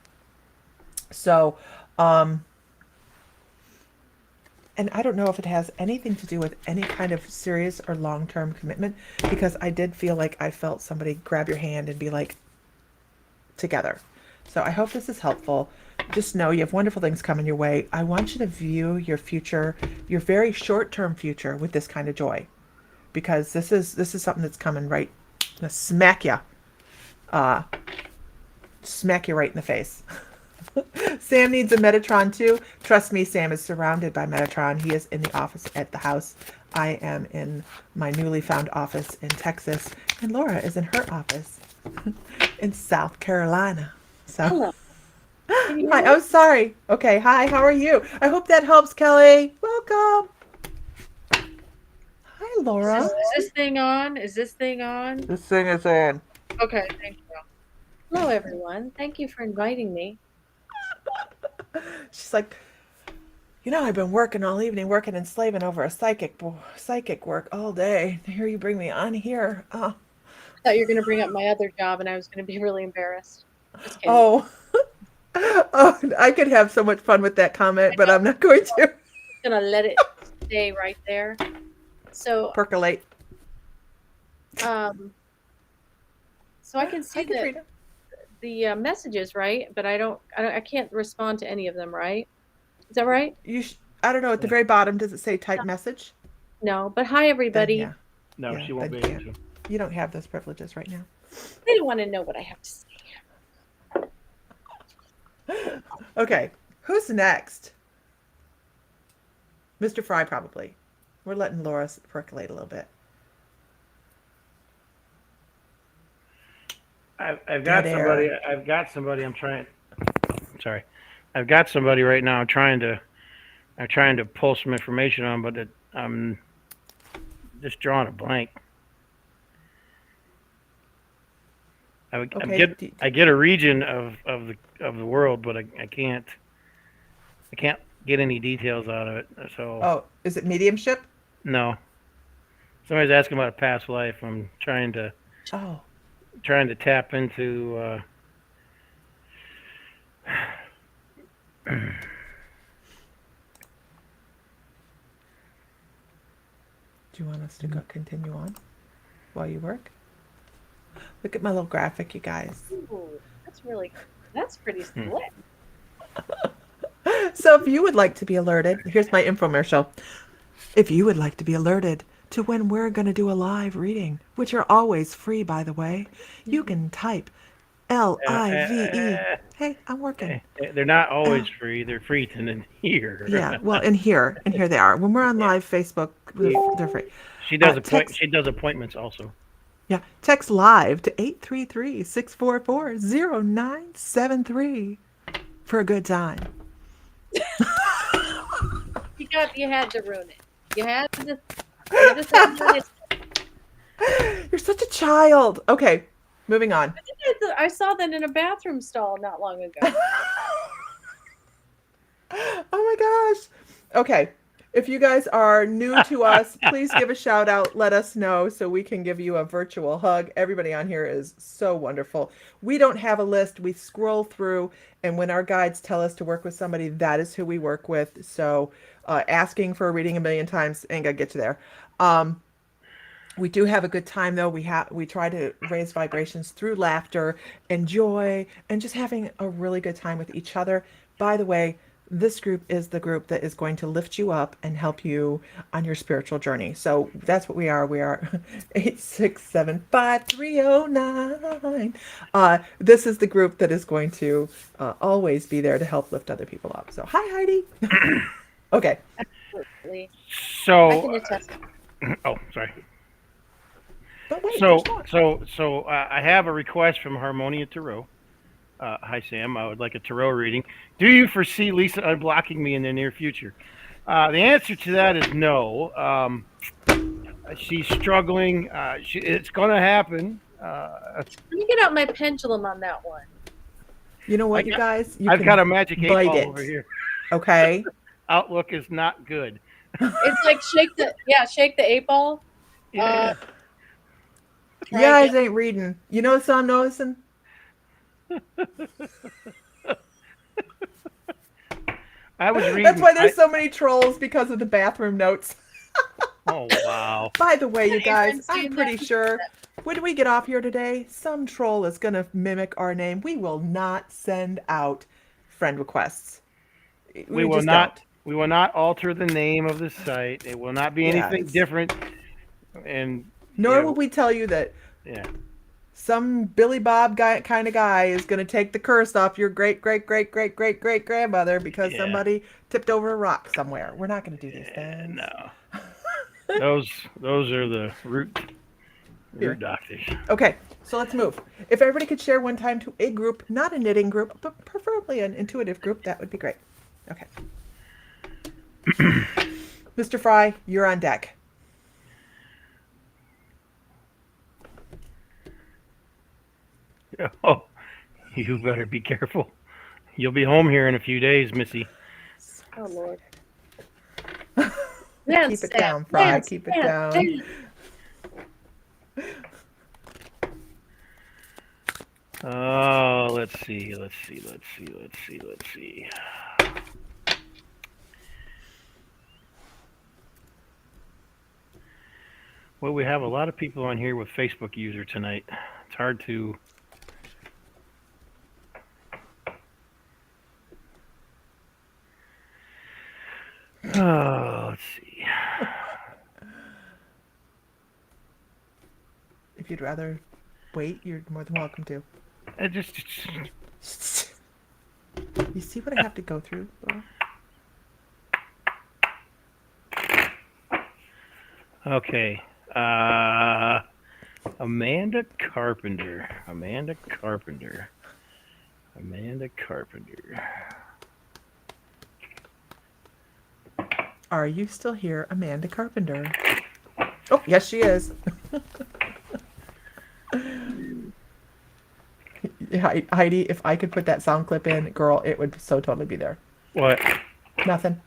So, and I don't know if it has anything to do with any kind of serious or long-term commitment, because I did feel like I felt somebody grab your hand and be like, together. So I hope this is helpful. Just know you have wonderful things coming your way. I want you to view your future, your very short-term future, with this kind of joy, because this is something that's coming right, gonna uh, smack you right in the face. Sam needs a Metatron too. Trust me, Sam is surrounded by Metatron. He is in the office at the house. I am in my newly found office in Texas, and Laura is in her office in South Carolina. So, Hello. Can you hear hi. me? Oh, sorry. Okay. Hi. How are you? I hope that helps, Kelly. Welcome. Hi, Is Laura. this thing on? Is this thing on? This thing is in. Okay, thank you. Hello, everyone. Thank you for inviting me. She's like, I've been working all evening, working and slaving over a psychic work all day. Here you bring me on here. Oh, I thought you were going to bring up my other job, and I was going to be really embarrassed. Just kidding. oh, oh, I could have so much fun with that comment, I but know. I'm not going to I'm going to let it stay right there. So, percolate. um, so I can I see can read it. the messages, right? But I can't respond to any of them, right? Is that right? I don't know. At the very bottom, does it say type message? No. But hi, Then everybody. yeah, No, yeah. she won't Then be you able can't. to. You don't have those privileges right now. They don't want to know what I have to say. Okay, who's next? Mr. Fry, probably. We're letting Laura percolate a little bit. I've Dead got somebody. air. I've got somebody. I'm trying. Sorry, I've got somebody right now. I'm trying to pull some information on, but I'm just drawing a blank. Okay. I get a region of the world, but I can't get any details out of it. So Oh, is it mediumship? no, somebody's asking about a past life. I'm Oh, trying to tap into. do you want us to continue on while you work? Look at my little graphic, you guys. Ooh, that's pretty slick. So if you would like to be alerted, here's my infomercial. If you would like to be alerted to when we're going to do a live reading, which are always free, by the way, you can type uh, LIVE. uh, Hey, I'm working. they're not always L. free. They're free to Yeah, hear. well, and here they are. When we're on live Facebook, they're free. She does Text, She does appointments also. yeah, text live to 833-644-0973 for a good time. You had to ruin it. You had to say You're such a child. Okay, moving on. I saw that in a bathroom stall not long ago. Oh my gosh. Okay. If you guys are new to us, please give a shout out. Let us know so we can give you a virtual hug. Everybody on here is so wonderful. We don't have a list. We scroll through, and when our guides tell us to work with somebody, that is who we work with. So asking for a reading a million times ain't gonna get you there. We do have a good time though. We try to raise vibrations through laughter and joy and just having a really good time with each other. By the way, this group is the group that is going to lift you up and help you on your spiritual journey. So that's what we are. We are 8675309. This is the group that is going to always be there to help lift other people up. So hi Heidi. Okay. Absolutely. I So, can attest. oh, sorry. But wait, So, there's more. I have a request from Harmonia Tarot. Hi, Sam. I would like a tarot reading. Do you foresee Lisa unblocking me in the near future? The answer to that is no. She's struggling. It's going to happen. Let me get out my pendulum on that one. You know what, I you got- guys? You I've can got a magic 8 bite ball it. over here. Okay. Outlook is not good. It's like shake the 8 ball. Yeah. You Try guys again. ain't reading. You know what I'm noticing? I was reading. That's why there's so many trolls because of the bathroom notes. Oh, wow. By the way, you You've been guys, I'm seeing pretty that? sure when we get off here today, some troll is going to mimic our name. We will not send out friend requests. We We will just not. don't. We will not alter the name of the site. It will not be anything Yes. different. And Nor will we tell you that yeah. some Billy Bob guy kind of guy is going to take the curse off your great great great great great great grandmother because Yeah. somebody tipped over a rock somewhere. We're not going to do these things. No. Those are the root Here. doctors. Okay, so let's move. If everybody could share one time to a group, not a knitting group, but preferably an intuitive group, that would be great. Okay. Mr. Fry, you're on deck. Oh, you better be careful. You'll be home here in a few days, Missy. Oh Lord. Keep it down, Fry. Keep it down. Oh, let's see. Well, we have a lot of people on here with Facebook user tonight. It's hard to. Oh, let's see. If you'd rather wait, you're more than welcome to. I just. You see what I have to go through, Laura? Okay. Amanda Carpenter. Are you still here, Amanda Carpenter? Oh, yes, she is. Heidi, if I could put that sound clip in, girl, it would so totally be there. What? Nothing.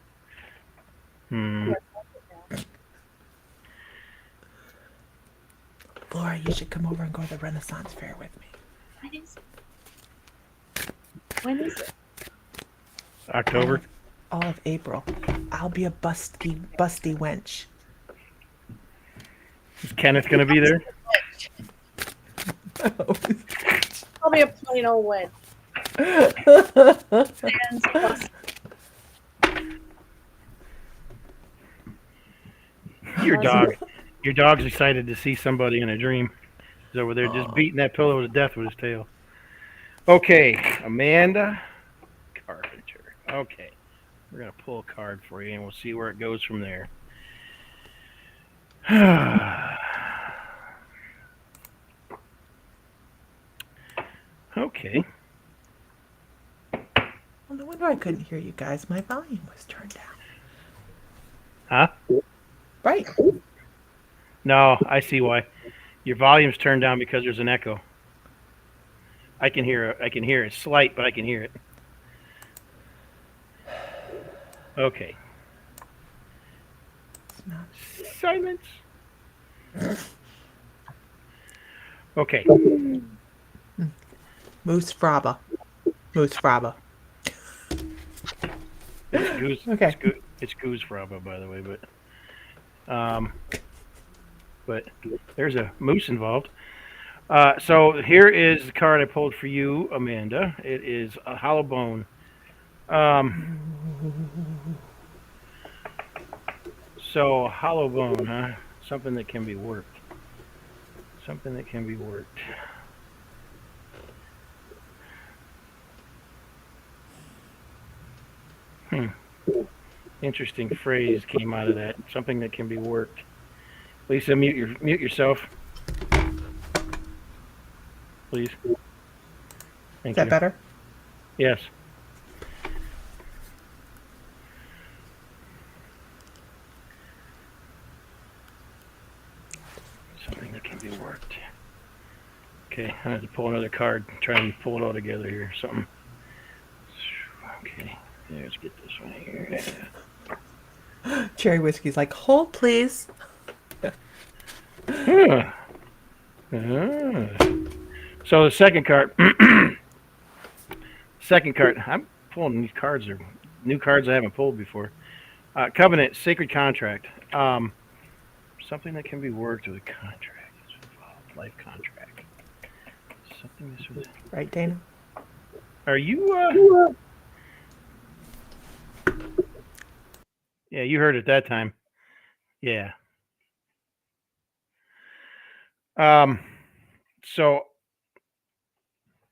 Laura, you should come over and go to the Renaissance Fair with me. When is it? October? All of April. I'll be a busty wench. Is Kenneth going to be there? I'll be a plain old win. Your dog's excited to see somebody in a dream. He's over there just beating that pillow to death with his tail. Okay, Amanda Carpenter. Okay, we're going to pull a card for you, and we'll see where it goes from there. Okay. Well, no wonder I couldn't hear you guys. My volume was turned down. Huh? Right. No, I see why. Your volume's turned down because there's an echo. I can hear it. Slight, but I can hear it. Okay. Silence. Okay. Moose Fraba. It's goose. Okay. It's goose fraba, by the way, but but there's a moose involved. So here is the card I pulled for you, Amanda. It is a hollow bone. Um, so hollow bone, huh? Something that can be worked. Something that can be worked. Hmm. Interesting phrase came out of that. Something that can be worked. Lisa, mute yourself, please. Is Thank that you. better? Yes. Something that can be worked. Okay, I have to pull another card. Try and pull it all together here. Something. Okay, let's get this one here. Cherry Whiskey's like, hold please. Huh. Ah. So the second card. Second card. I'm pulling these cards. Are new cards I haven't pulled before. Covenant, sacred contract. Something that can be worked with a contract. Life contract. Something that's with. Right, Dana? Are you? Yeah, you heard it that time. Yeah. So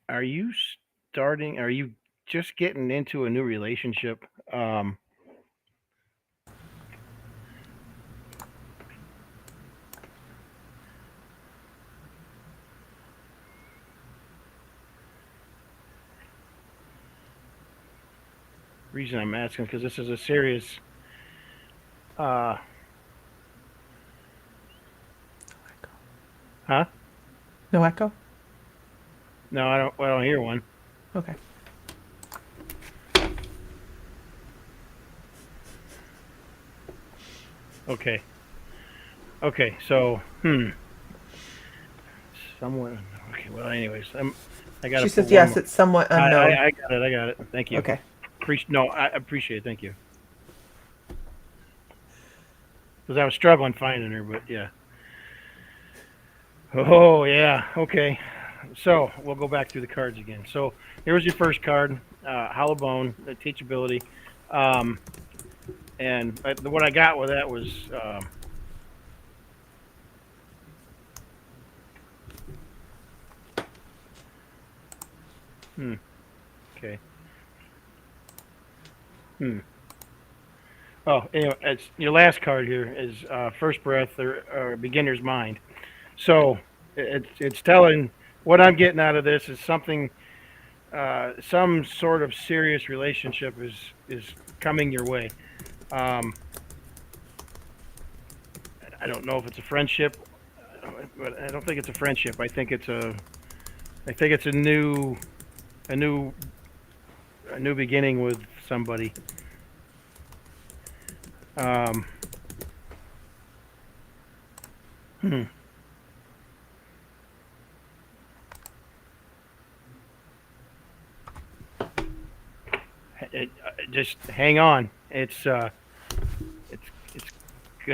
are you starting? Are you just getting into a new relationship? Reason I'm asking because this is a serious. Huh? No echo? No, I don't. I don't hear one. Okay. Okay. Okay. So, someone. Okay. Well, anyways, I got to. She says yes, it's somewhat unknown. I got it. I got it. Thank you. Okay. No, I appreciate it. Thank you. Because I was struggling finding her, but yeah. Oh yeah. Okay. So we'll go back through the cards again. So here was your first card, Hollow Bone, teachability, and what I got with that was. Okay. Oh, anyway, it's your last card here is first breath or beginner's mind. So it's telling what I'm getting out of this is something, some sort of serious relationship is coming your way. I don't know if it's a friendship, but I don't think it's a friendship. I think it's a new beginning with somebody. Just hang on. It's gonna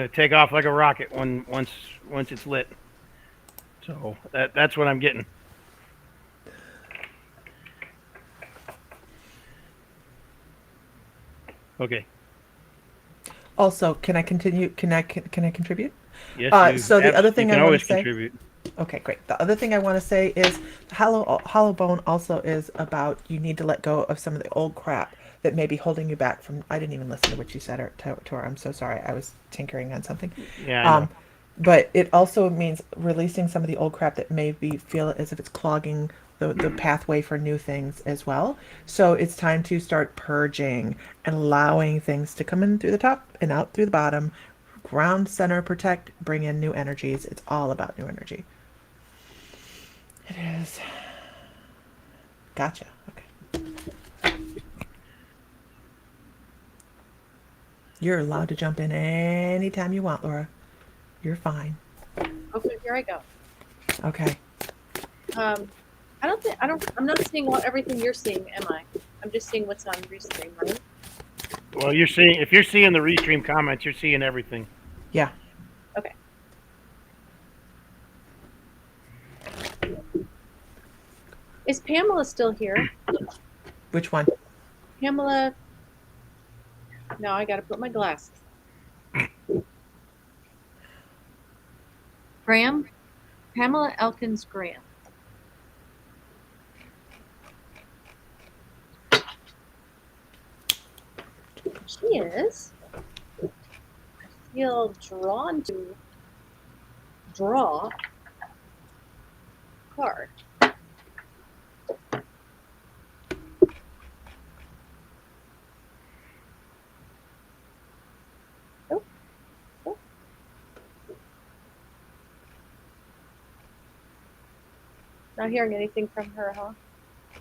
take off like a rocket once it's lit. So that's what I'm getting. Okay. Also, can I continue? Can I contribute? Yes. So the other thing you can I want always to say. contribute. Okay, great. The other thing I want to say is hollow bone also is about you need to let go of some of the old crap that may be holding you back from. I didn't even listen to what you said to her. I'm so sorry. I was tinkering on something. Yeah, I know. But it also means releasing some of the old crap that maybe feel as if it's clogging the pathway for new things as well. So it's time to start purging and allowing things to come in through the top and out through the bottom. Ground, center, protect, bring in new energies. It's all about new energy. It is. Gotcha. Okay. You're allowed to jump in anytime you want, Laura. You're fine. Okay, here I go. Okay. I'm not seeing everything you're seeing, am I? I'm just seeing what's on Restream, right? Well, if you're seeing the restream comments, you're seeing everything. Yeah. Okay. Is Pamela still here? Which one? Pamela. No, I got to put my glasses. Graham? Pamela Elkins Graham. She is. I feel drawn to draw a card. Oh. Oh. Not hearing anything from her, huh?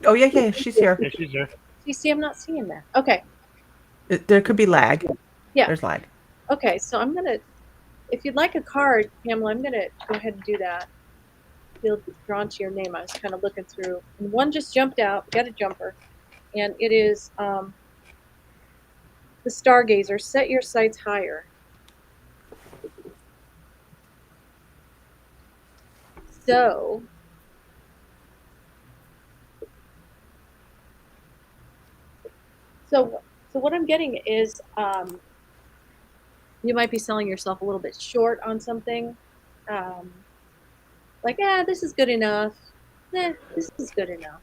Oh, yeah, she's here. Yeah, she's there. You see, I'm not seeing that. Okay. There could be lag. Yeah. There's lag. Okay, so I'm gonna, if you'd like a card, Pamela, I'm gonna go ahead and do that. Feel drawn to your name. I was kind of looking through, and one just jumped out. Got a jumper, and it is the Stargazer. Set your sights higher. So what I'm getting is you might be selling yourself a little bit short on something. Like, this is good enough. This is good enough.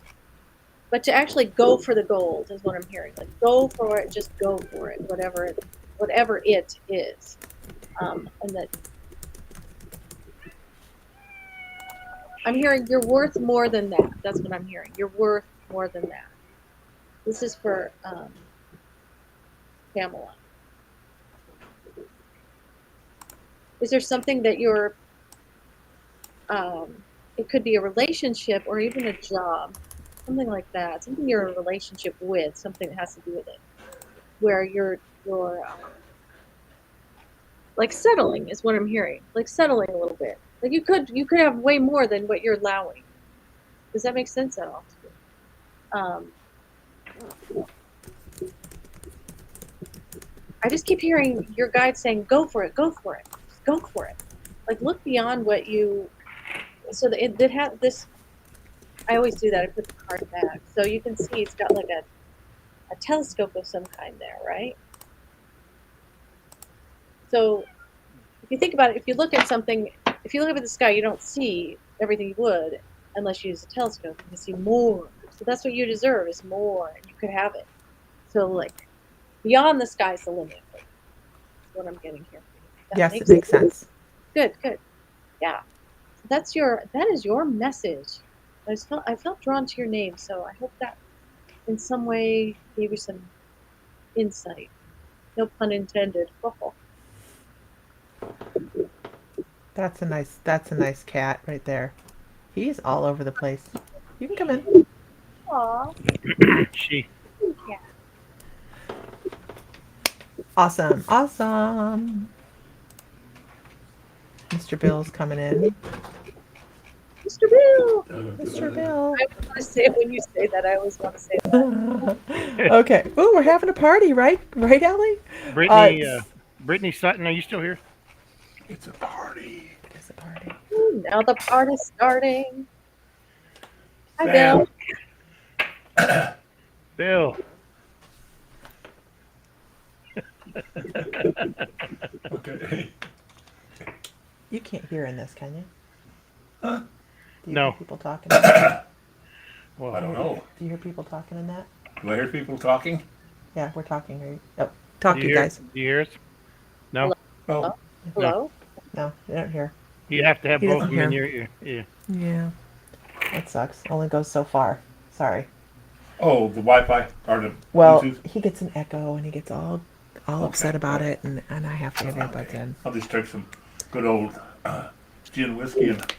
But to actually go for the gold is what I'm hearing. Like, go for it, just go for it, whatever it is. And that I'm hearing you're worth more than that. That's what I'm hearing. You're worth more than that. This is for Pamela. Is there something that you're, it could be a relationship or even a job, something like that, something you're in a relationship with, something that has to do with it, where you're like settling is what I'm hearing, like settling a little bit. Like you could have way more than what you're allowing. Does that make sense at all? I just keep hearing your guide saying, go for it, go for it, go for it. Like look beyond what you, so that it did have this, I always do that, I put the card back. So you can see it's got like a telescope of some kind there, right? So if you think about it, if you look at something, if you look up at the sky, you don't see everything you would unless you use a telescope. You can see more. So that's what you deserve is more, and you could have it. So like beyond the sky's the limit. That's what I'm getting here. Yes, it makes sense. Good. Yeah. That is your message. I felt drawn to your name, so I hope that in some way gave you some insight. No pun intended. That's a nice cat right there. He's all over the place. You can come in. Aww. She. Yeah. Awesome. Mr. Bill's coming in. Mr. Bill. Mr. Bill. I want to say it when you say that. I always want to say that. Okay. Oh, we're having a party, right? Right, Ellie? Brittany Sutton, are you still here? It's a party. It is a party. Ooh, now the party's starting. Hi, Bill. Bill. Okay. You can't hear in this, can you? Huh? Do you No. hear people talking? Well, I don't know. Do you hear people talking in that? Do I hear people talking? Yeah, we're talking. Right? Oh, talk, do you guys. Do you hear us? No. Oh, Hello? No, they don't hear. You have to have He both of doesn't them in hear. your ear. Yeah. Yeah. That sucks. Only goes so far. Sorry. oh, the Wi-Fi or the Well, Bluetooth. he gets an echo and he gets all upset about it, and I have to have earbuds in. I'll just take some good old gin whiskey and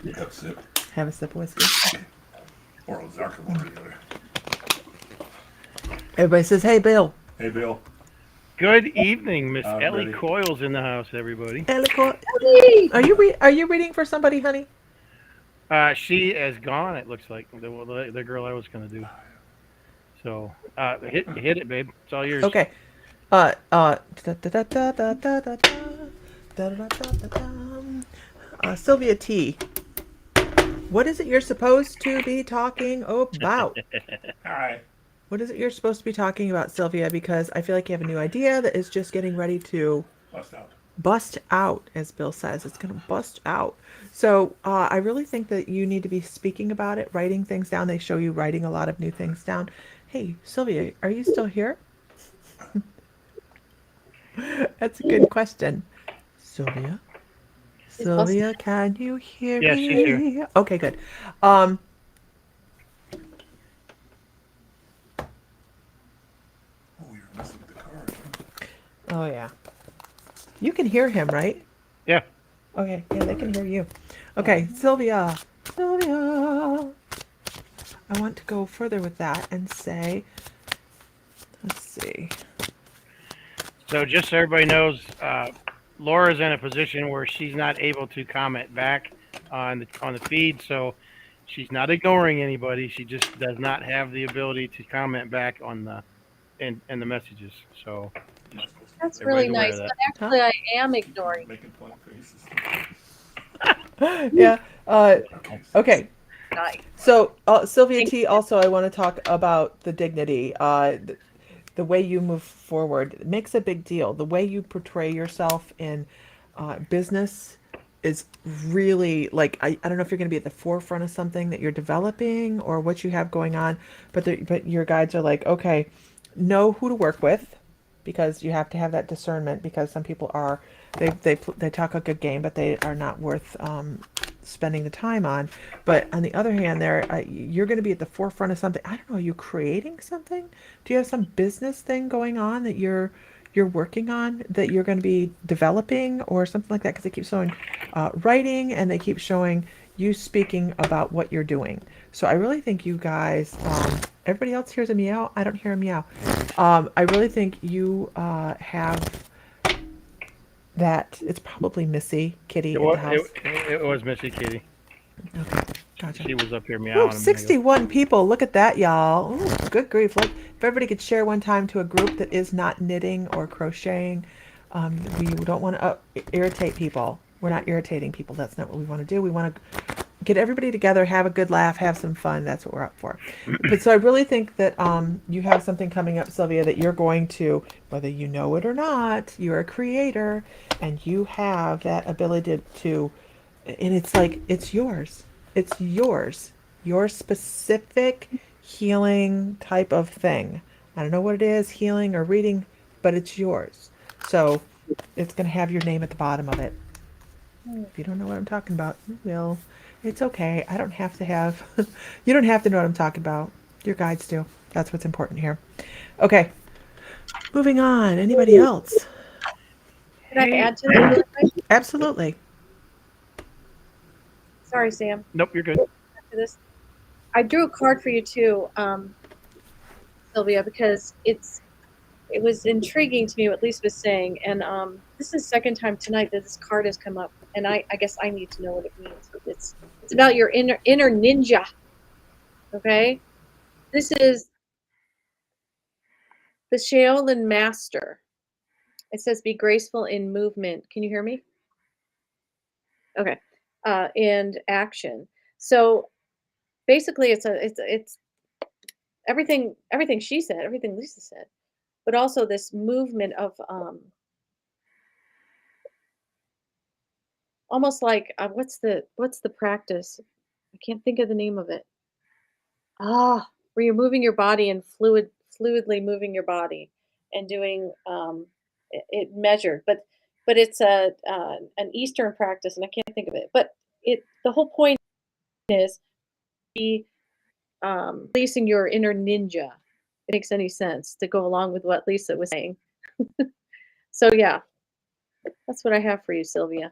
that's it. Have a sip of whiskey. Or Ozarka, one or the other. Everybody says, "Hey, Bill." Hey, Bill. Good evening, Miss I'm Ellie ready. Coyle's in the house, everybody. Ellie, are you reading for somebody, honey? She is gone. It looks like the girl I was going to do. So hit it, babe. It's all yours. Okay. Sylvia T. What is it you're supposed to be talking about? Hi. What is it you're supposed to be talking about, Sylvia? Because I feel like you have a new idea that is just getting ready to Bust out. bust out, as Bill says. It's going to bust out. So I really think that you need to be speaking about it, writing things down. They show you writing a lot of new things down. Hey, Sylvia, are you still here? That's a good question. Sylvia? She's busted. Sylvia, can you hear Yes, she's here. me? Okay, good. Um, Oh, you're messing with the card. oh, yeah. You can hear him, right? Yeah. Okay, yeah, they can hear you. Okay, Sylvia. Sylvia. I want to go further with that and say, let's see. So just so everybody knows, Laura's in a position where she's not able to comment back on the feed, so she's not ignoring anybody. She just does not have the ability to comment back on the in the messages. So You're not supposed to That's everybody's really aware nice. of But that. actually, I am ignoring. be making funny faces. Yeah. Okay. Okay. Nice. So, Sylvia Thank T, also, I want to talk about the dignity. The way you move forward it makes a big deal. The way you portray yourself in business is really like I don't know if you're going to be at the forefront of something that you're developing or what you have going on, but your guides are like, okay, know who to work with because you have to have that discernment because some people are they talk a good game but they are not worth spending the time on. But on the other hand, you're going to be at the forefront of something. I don't know. Are you creating something? Do you have some business thing going on that you're working on that you're going to be developing or something like that? Because they keep showing writing and they keep showing you speaking about what you're doing. So I really think you guys. Everybody else hears a meow. I don't hear a meow. I really think you have that. It's probably Missy Kitty It at the was house. it was Missy Kitty. Okay, gotcha. She was up here Ooh, meowing a minute ago. 61 people. Look at that, y'all. Ooh, good grief. Look, if everybody could share one time to a group that is not knitting or crocheting, we don't want to irritate people. We're not irritating people. That's not what we want to do. We want to get everybody together, have a good laugh, have some fun. That's what we're up for. But so I really think that you have something coming up, Sylvia, that you're going to, whether you know it or not, you're a creator and you have that ability to and it's like it's yours. It's yours. Your specific healing type of thing. I don't know what it is, healing or reading, but it's yours. So it's going to have your name at the bottom of it. If you don't know what I'm talking about, you will. It's okay. I don't have to have, you don't have to know what I'm talking about. Your guides do. That's what's important here. Okay, moving on. Anybody else? Can I Hey, add to that really quick? Absolutely. Sorry, Sam. nope, you're good. After this, I drew a card for you too, Sylvia, because it was intriguing to me what Lisa was saying, and this is the second time tonight that this card has come up, and I guess I need to know what it means. It's about your inner ninja. Okay, this is the Shaolin Master. It says, "Be graceful in movement." Can you hear me? Okay, and action. So basically, it's everything she said, everything Lisa said, but also this movement of almost like what's the practice? I can't think of the name of it. Where you're moving your body and fluidly moving your body and doing it measured, but it's a an Eastern practice, and I can't think of it. But the whole point is be releasing your inner ninja. It makes any sense to go along with what Lisa was saying. So yeah, that's what I have for you, Sylvia.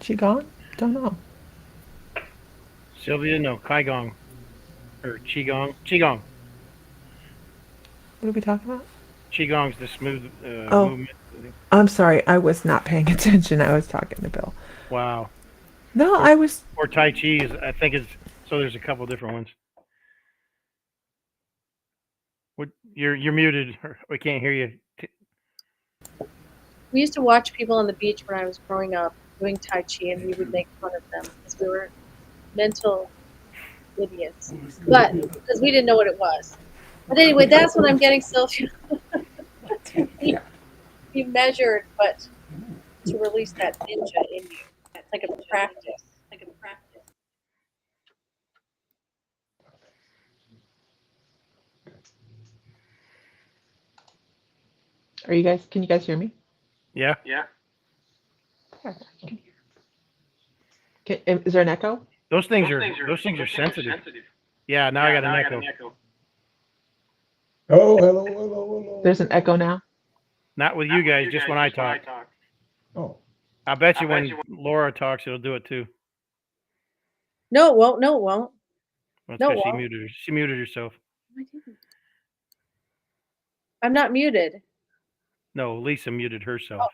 She gone? Don't know. Sylvia, no, Kaigong or Qigong. What are we talking about? Qigong's the smooth Oh, movement. I'm sorry. I was not paying attention. I was talking to Bill. Wow. No, Or, I was. or Tai Chi is, I think is, so there's a couple different ones. What, you're muted. We can't hear you. We used to watch people on the beach when I was growing up doing Tai Chi, and we would make fun of them because we were mental idiots. But because we didn't know what it was. But anyway, that's when I'm getting self. That's when you measured, but to release that ninja in you. It's like a practice. Like a practice. Can you guys hear me? Yeah. Is there an echo? Those things are sensitive. Yeah, now I got an echo. Oh, hello, hello, hello. There's an echo now. Not with you guys, just when I talk. Oh, I bet you when Laura talks, it'll do it too. No, it won't. No, it won't. That's No, because it won't. she muted herself. I didn't. I'm not muted. No, Lisa muted herself.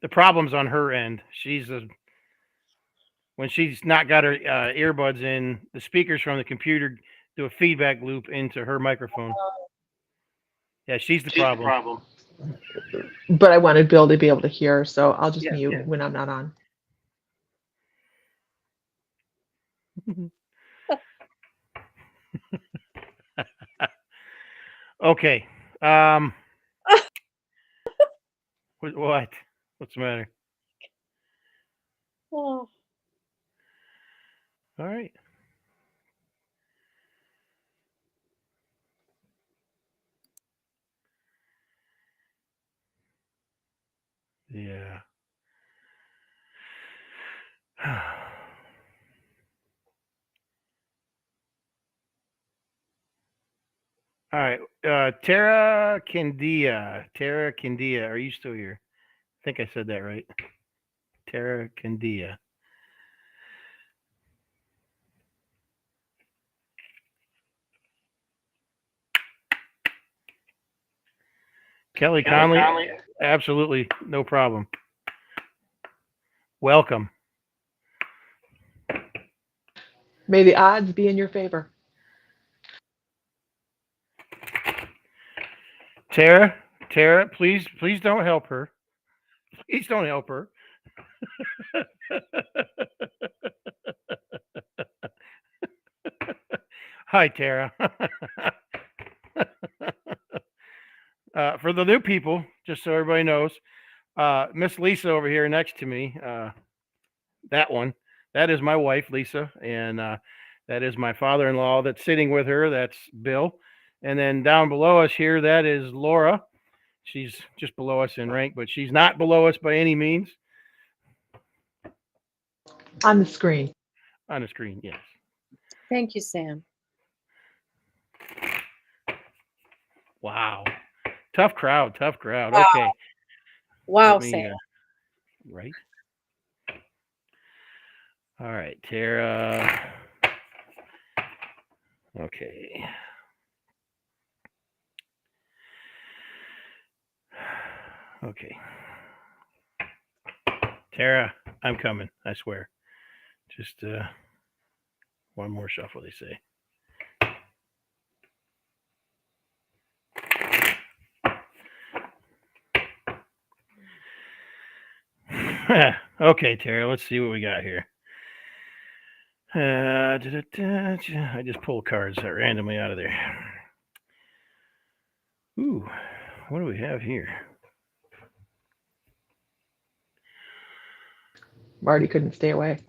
The problem's on her end. When she's not got her earbuds in, the speakers from the computer do a feedback loop into her microphone. Yeah, she's the problem. But I wanted Bill to be able to hear, so I'll just Yeah, mute yeah. when I'm not on. Okay. What? What's the matter? Oh. All right. Yeah. All right. Tara Candia. Are you still here? I think I said that right. Tara Candia. Kelly Conley. Absolutely. No problem. Welcome. May the odds be in your favor. Tara, please don't help her. Please don't help her. Hi, Tara. For the new people, just so everybody knows, Miss Lisa over here next to me, that one, that is my wife, Lisa, and that is my father-in-law that's sitting with her. That's Bill. And then down below us here, that is Laura. She's just below us in rank, but she's not below us by any means. On the screen. On the screen, yes. Thank you, Sam. Wow. Tough crowd. Wow. Okay. Wow, Sam. Right. All right, Tara. Okay. Okay. Tara, I'm coming. I swear. Just one more shuffle, they say. Okay, Tara, let's see what we got here. I just pulled cards randomly out of there. Ooh, what do we have here? Marty couldn't stay away.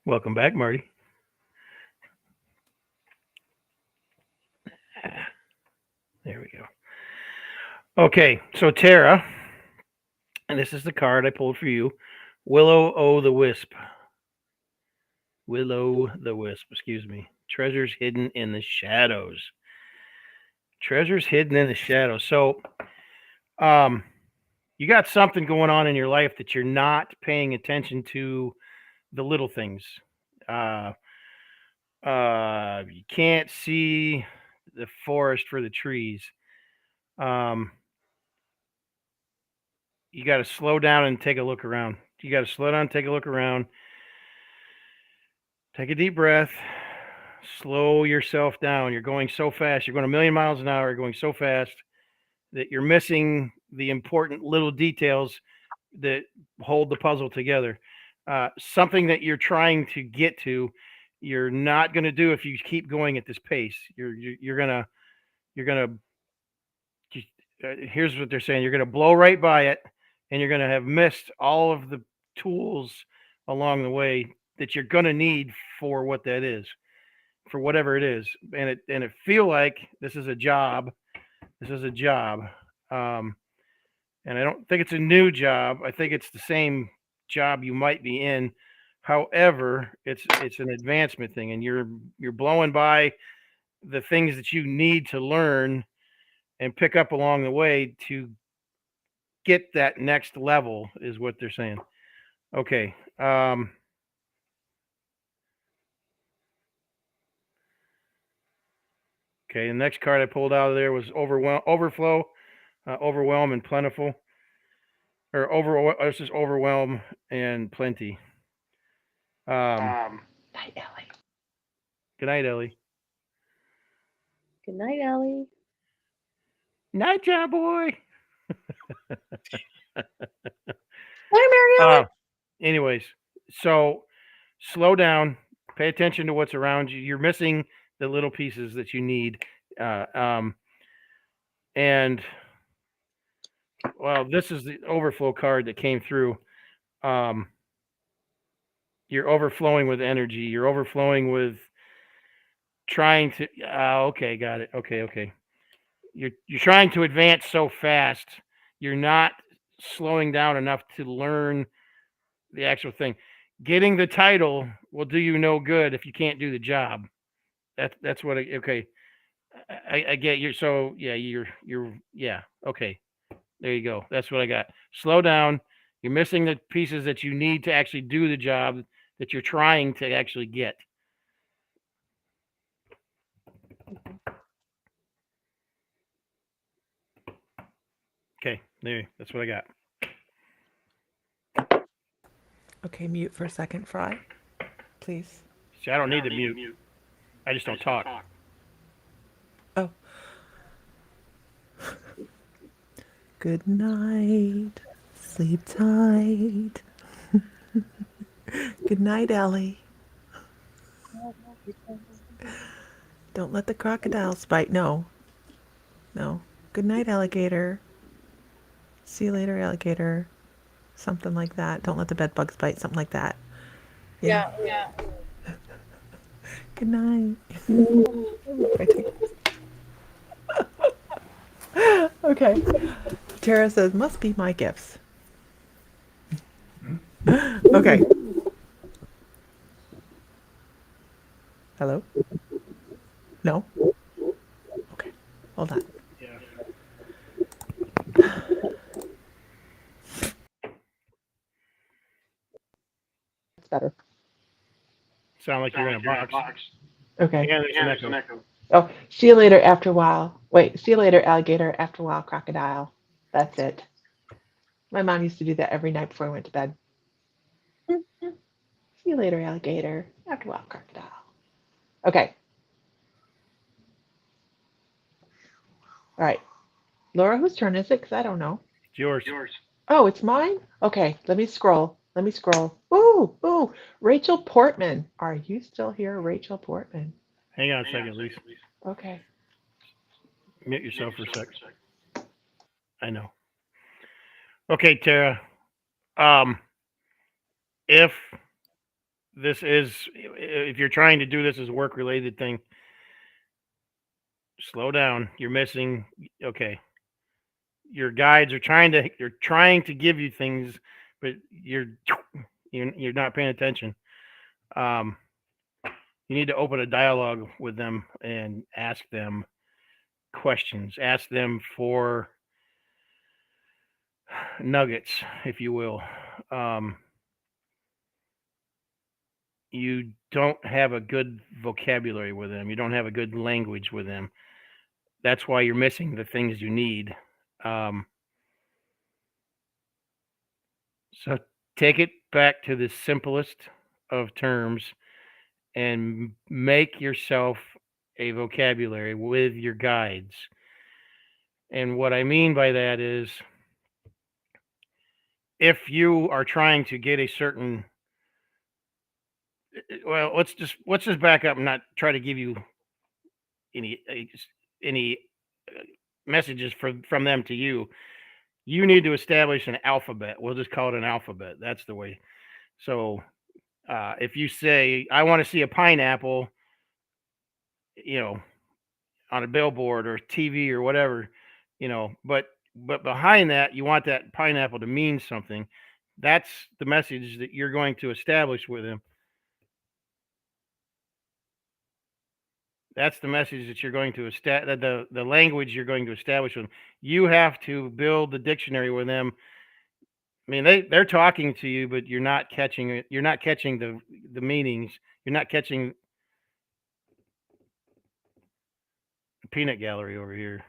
Welcome back, Marty. There we go. Okay, so Tara, and this is the card I pulled for you. Willow the Wisp. Excuse me. Treasures hidden in the shadows. Treasures hidden in the shadows. So, you got something going on in your life that you're not paying attention to the little things. You can't see the forest for the trees. You got to slow down and take a look around. Take a look around. Take a deep breath. slow yourself down. You're going so fast. You're going a million miles an hour. You're going so fast that you're missing the important little details that hold the puzzle together. Something that you're trying to get to, you're not going to do if you keep going at this pace. You're gonna here's what they're saying. You're gonna blow right by it, and you're gonna have missed all of the tools along the way that you're gonna need for what that is, for whatever it is. And it feel like this is a job. This is a job. And I don't think it's a new job. I think it's the same job you might be in. However, it's an advancement thing, and you're blowing by the things that you need to learn and pick up along the way to get that next level, is what they're saying. Okay. Okay. The next card I pulled out of there was overflow, overwhelm, and plentiful. Or this is overwhelm and plenty. Night, Ellie. Good night, Ellie. Good night, Ellie. Night, job boy. Hi, Mary Ellen. Anyways, so slow down. Pay attention to what's around you. You're missing the little pieces that you need. And well, this is the overflow card that came through. You're overflowing with energy. You're overflowing with trying to. Okay, got it. Okay. You're trying to advance so fast. You're not slowing down enough to learn the actual thing. Getting the title will do you no good if you can't do the job. That's what. Okay, I get you. So yeah, you're yeah. Okay, there you go. That's what I got. Slow down. You're missing the pieces that you need to actually do the job that you're trying to actually get. Okay, there. That's what I got. Okay, mute for a second, Fry. Please. See, I don't need to mute. I just don't talk. Oh. Good night. Sleep tight. Good night, Ellie. Don't let the crocodiles bite. No. Good night, alligator. See you later, alligator. Something like that. Don't let the bed bugs bite. Something like that. Yeah. Good night. Okay. Tara says, must be my gifts. Okay. Hello? No? Okay. Hold on. Yeah. It's better. Sound like you're in a box. Okay. Yeah, there's an echo. Oh, see you later after a while. Wait, see you later, alligator. After a while, crocodile. That's it. My mom used to do that every night before I went to bed. See you later, alligator. After a while, crocodile. Okay. All right. Laura, whose turn is it? Because I don't know. It's yours. Oh, it's mine? Okay, let me scroll. Ooh. Rachel Portman. Are you still here, Rachel Portman? Hang on a second, Lisa. Okay. Mute yourself for a sec. I know. Okay, Tara. If you're trying to do this as a work-related thing, slow down. You're missing. Okay. Your guides are trying to give you things, but you're not paying attention. You need to open a dialogue with them and ask them questions. Ask them for nuggets, if you will. You don't have a good vocabulary with them. You don't have a good language with them. That's why you're missing the things you need. So take it back to the simplest of terms and make yourself a vocabulary with your guides. And what I mean by that is if you are trying to get a certain, well, let's just back up and not try to give you any any messages from them to you. You need to establish an alphabet. We'll just call it an alphabet. That's the way. So if you say, I want to see a pineapple, you know, on a billboard or TV or whatever, but behind that, you want that pineapple to mean something. That's the message that you're going to establish with him. That's the message that you're going to establish, the language you're going to establish with them. You have to build the dictionary with them. I mean, they're talking to you, but you're not catching it. You're not catching the meanings. You're not catching the peanut gallery over here.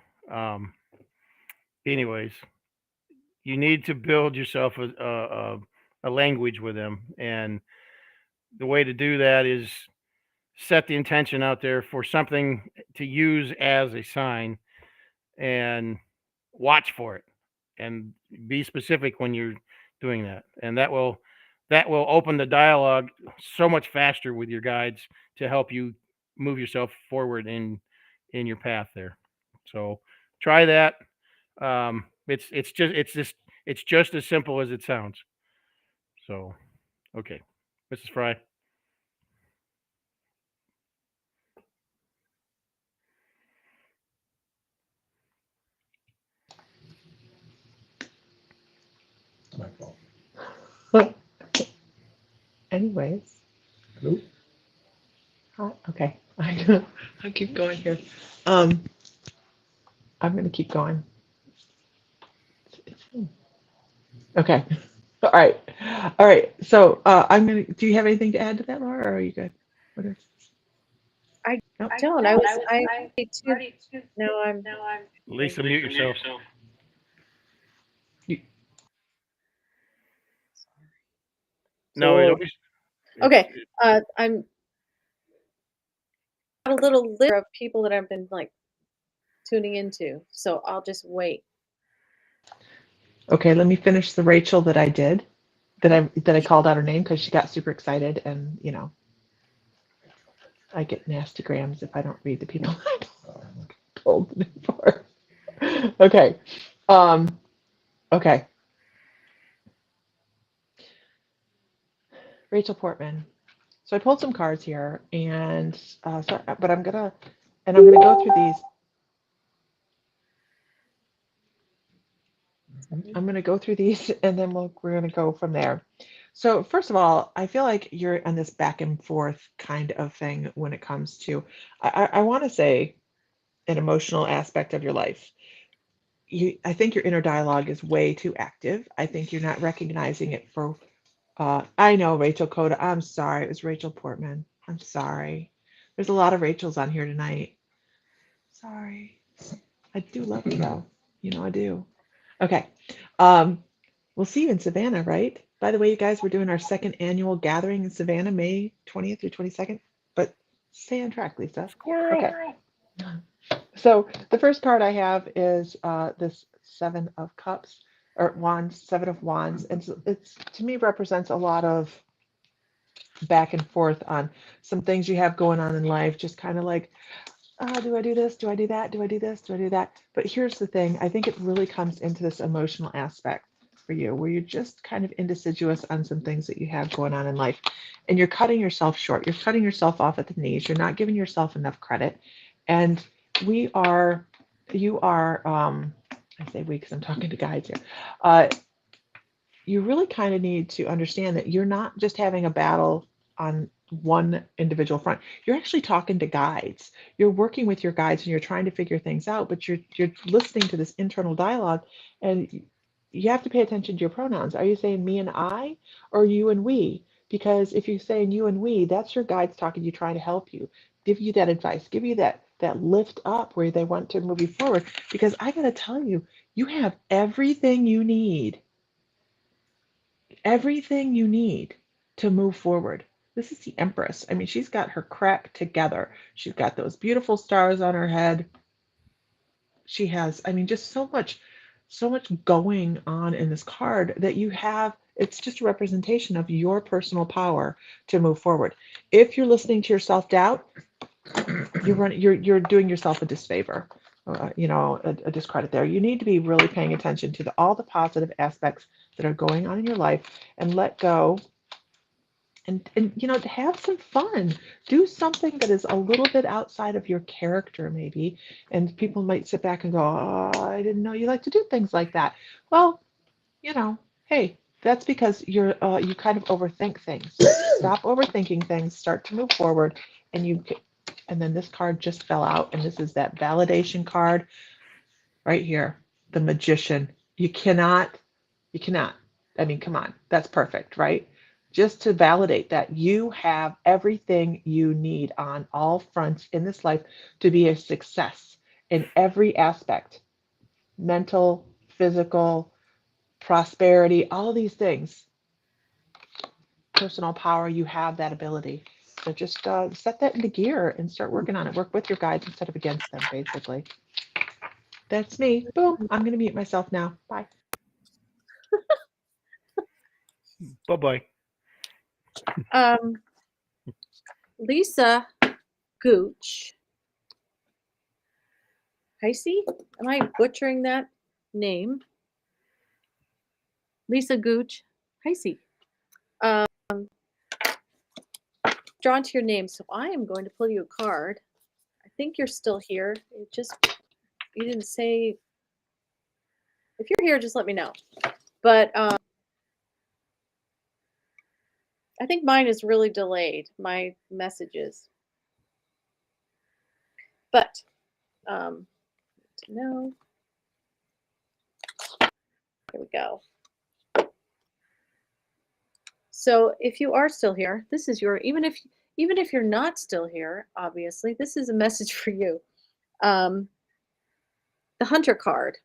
Anyways, you need to build yourself a language with them, and the way to do that is set the intention out there for something to use as a sign, and watch for it, and be specific when you're doing that, and that will open the dialogue so much faster with your guides to help you move yourself forward in your path there. So try that. It's just as simple as it sounds. So okay, Mrs. Fry. It's my fault. Anyways, Hello? okay. I'll keep going here. I'm going to keep going. Okay. All right. All right. So I'm going to. Do you have anything to add to that, Laura, or are you good? What is? I Nope. don't. I already too. No, I'm. Lisa, mute yourself. No, So, it's, okay. I'm got a little list of people that I've been like tuning into. So I'll just wait. Okay. Let me finish the Rachel that I did. That I called out her name because she got super excited, and I get nasty grams if I don't read the people I told the name for. Okay. Um. Okay. Rachel Portman. So I pulled some cards here, and but I'm gonna go through these. I'm gonna go through these, and then we're gonna go from there. So first of all, I feel like you're on this back and forth kind of thing when it comes to. I want to say an emotional aspect of your life. I think your inner dialogue is way too active. I think you're not recognizing it for. I know Rachel Coda. I'm sorry. It was Rachel Portman. I'm sorry. There's a lot of Rachels on here tonight. Sorry. I do love you though. I do. Okay. We'll see you in Savannah, right? By the way, you guys, we're doing our second annual gathering in Savannah, May 20th through 22nd. But stay on track, Lisa. squirrel. Okay. So the first card I have is this Seven of Cups or Wands, Seven of Wands, and it's to me represents a lot of back and forth on some things you have going on in life, just kind of like, do I do this? Do I do that? Do I do this? Do I do that? But here's the thing. I think it really comes into this emotional aspect for you, where you're just kind of indeciduous on some things that you have going on in life, and you're cutting yourself short. You're cutting yourself off at the knees. You're not giving yourself enough credit. And you are, I say we because I'm talking to guides here. You really kind of need to understand that you're not just having a battle on one individual front. You're actually talking to guides. You're working with your guides and you're trying to figure things out, but you're listening to this internal dialogue, and you have to pay attention to your pronouns. Are you saying me and I, or you and we? Because if you're saying you and we, that's your guides talking to you, trying to help you, give you that advice, give you that lift up where they want to move you forward. Because I got to tell you, you have everything you need to move forward. This is the Empress. I mean, she's got her crap together. She's got those beautiful stars on her head. She has, I mean, just so much going on in this card that you have. It's just a representation of your personal power to move forward. If you're listening to your self-doubt, you're doing yourself a disfavor, a discredit there. You need to be really paying attention to all the positive aspects that are going on in your life and let go and have some fun. Do something that is a little bit outside of your character maybe, and people might sit back and go, oh, I didn't know you like to do things like that. Well, hey, that's because you kind of overthink things. Stop overthinking things, start to move forward, and then this card just fell out, and this is that validation card right here, the Magician. You cannot. I mean, come on, that's perfect, right? Just to validate that you have everything you need on all fronts in this life to be a success in every aspect, mental, physical, prosperity, all of these things. Personal power, you have that ability. So just set that into gear and start working on it. Work with your guides instead of against them, basically. That's me. Boom. I'm going to mute myself now. Bye. Bye-bye. Lisa Gooch. Heisey? Am I butchering that name? Lisa Gooch. Heisey. Drawn to your name, so I am going to pull you a card. I think you're still here. You didn't say. If you're here, just let me know. But I think mine is really delayed, my messages. But no. Here we go. So if you are still here, this is your, even if you're not still here, obviously, this is a message for you. The Hunter card.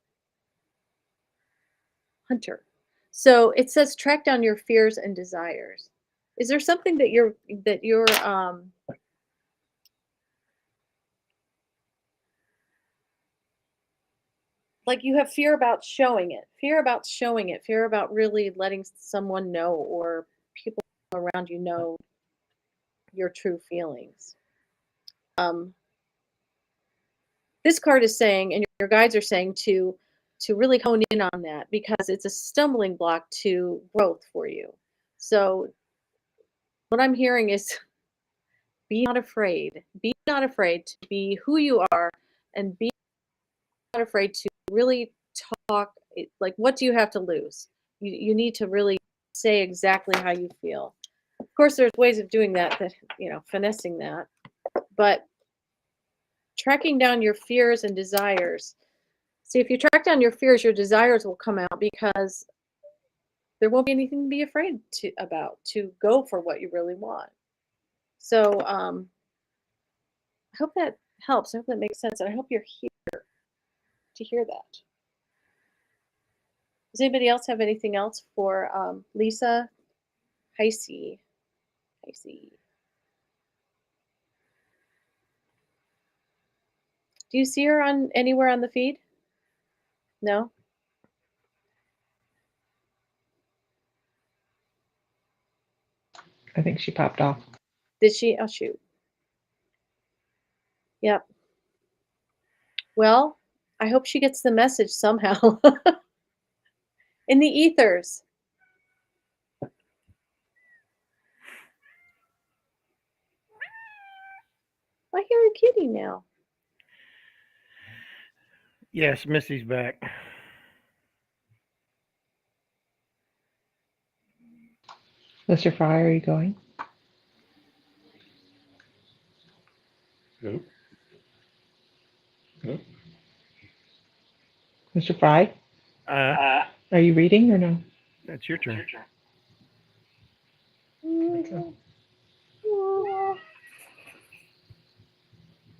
Hunter. So it says track down your fears and desires. Is there something that you're like you have fear about showing it, fear about really letting someone know or people around you know your true feelings? This card is saying, and your guides are saying to really hone in on that because it's a stumbling block to growth for you. So what I'm hearing is be not afraid. Be not afraid to be who you are and be not afraid to really talk. Like, what do you have to lose? You need to really say exactly how you feel. Of course, there's ways of doing that, finessing that. But tracking down your fears and desires. See, if you track down your fears, your desires will come out because there won't be anything to be afraid about, to go for what you really want. So I hope that helps. I hope that makes sense. And I hope you're here to hear that. Does anybody else have anything else for Lisa Heisey? Do you see her on anywhere on the feed? No? I think she popped off. Did she? Oh, shoot. Yep. Well, I hope she gets the message somehow. In the ethers. I hear a kitty now. Yes, Missy's back. Mr. Fry, are you going? Nope. Nope. Mr. Fry, Uh, are you reading or no? that's your turn.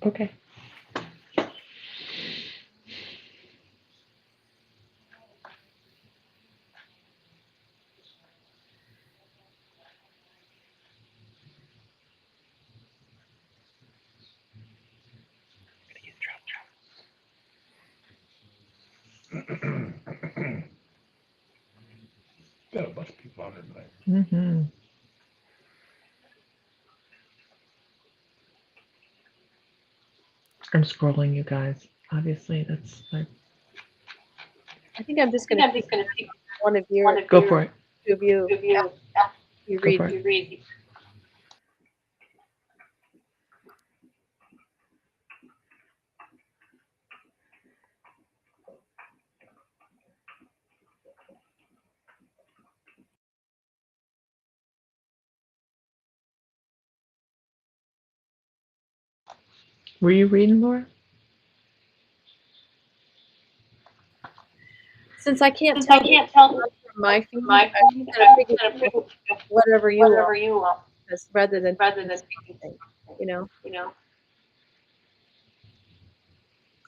Okay. Got a bunch of people on here tonight. Mm-hmm. I'm scrolling, you guys. Obviously, that's like. I think I'm just going to pick one of your Go for it. two of you. You Go read. for it. Were you reading, Laura? Since I can't tell from my feed, I'm going to pick whatever you want, because rather than anything, you know. Because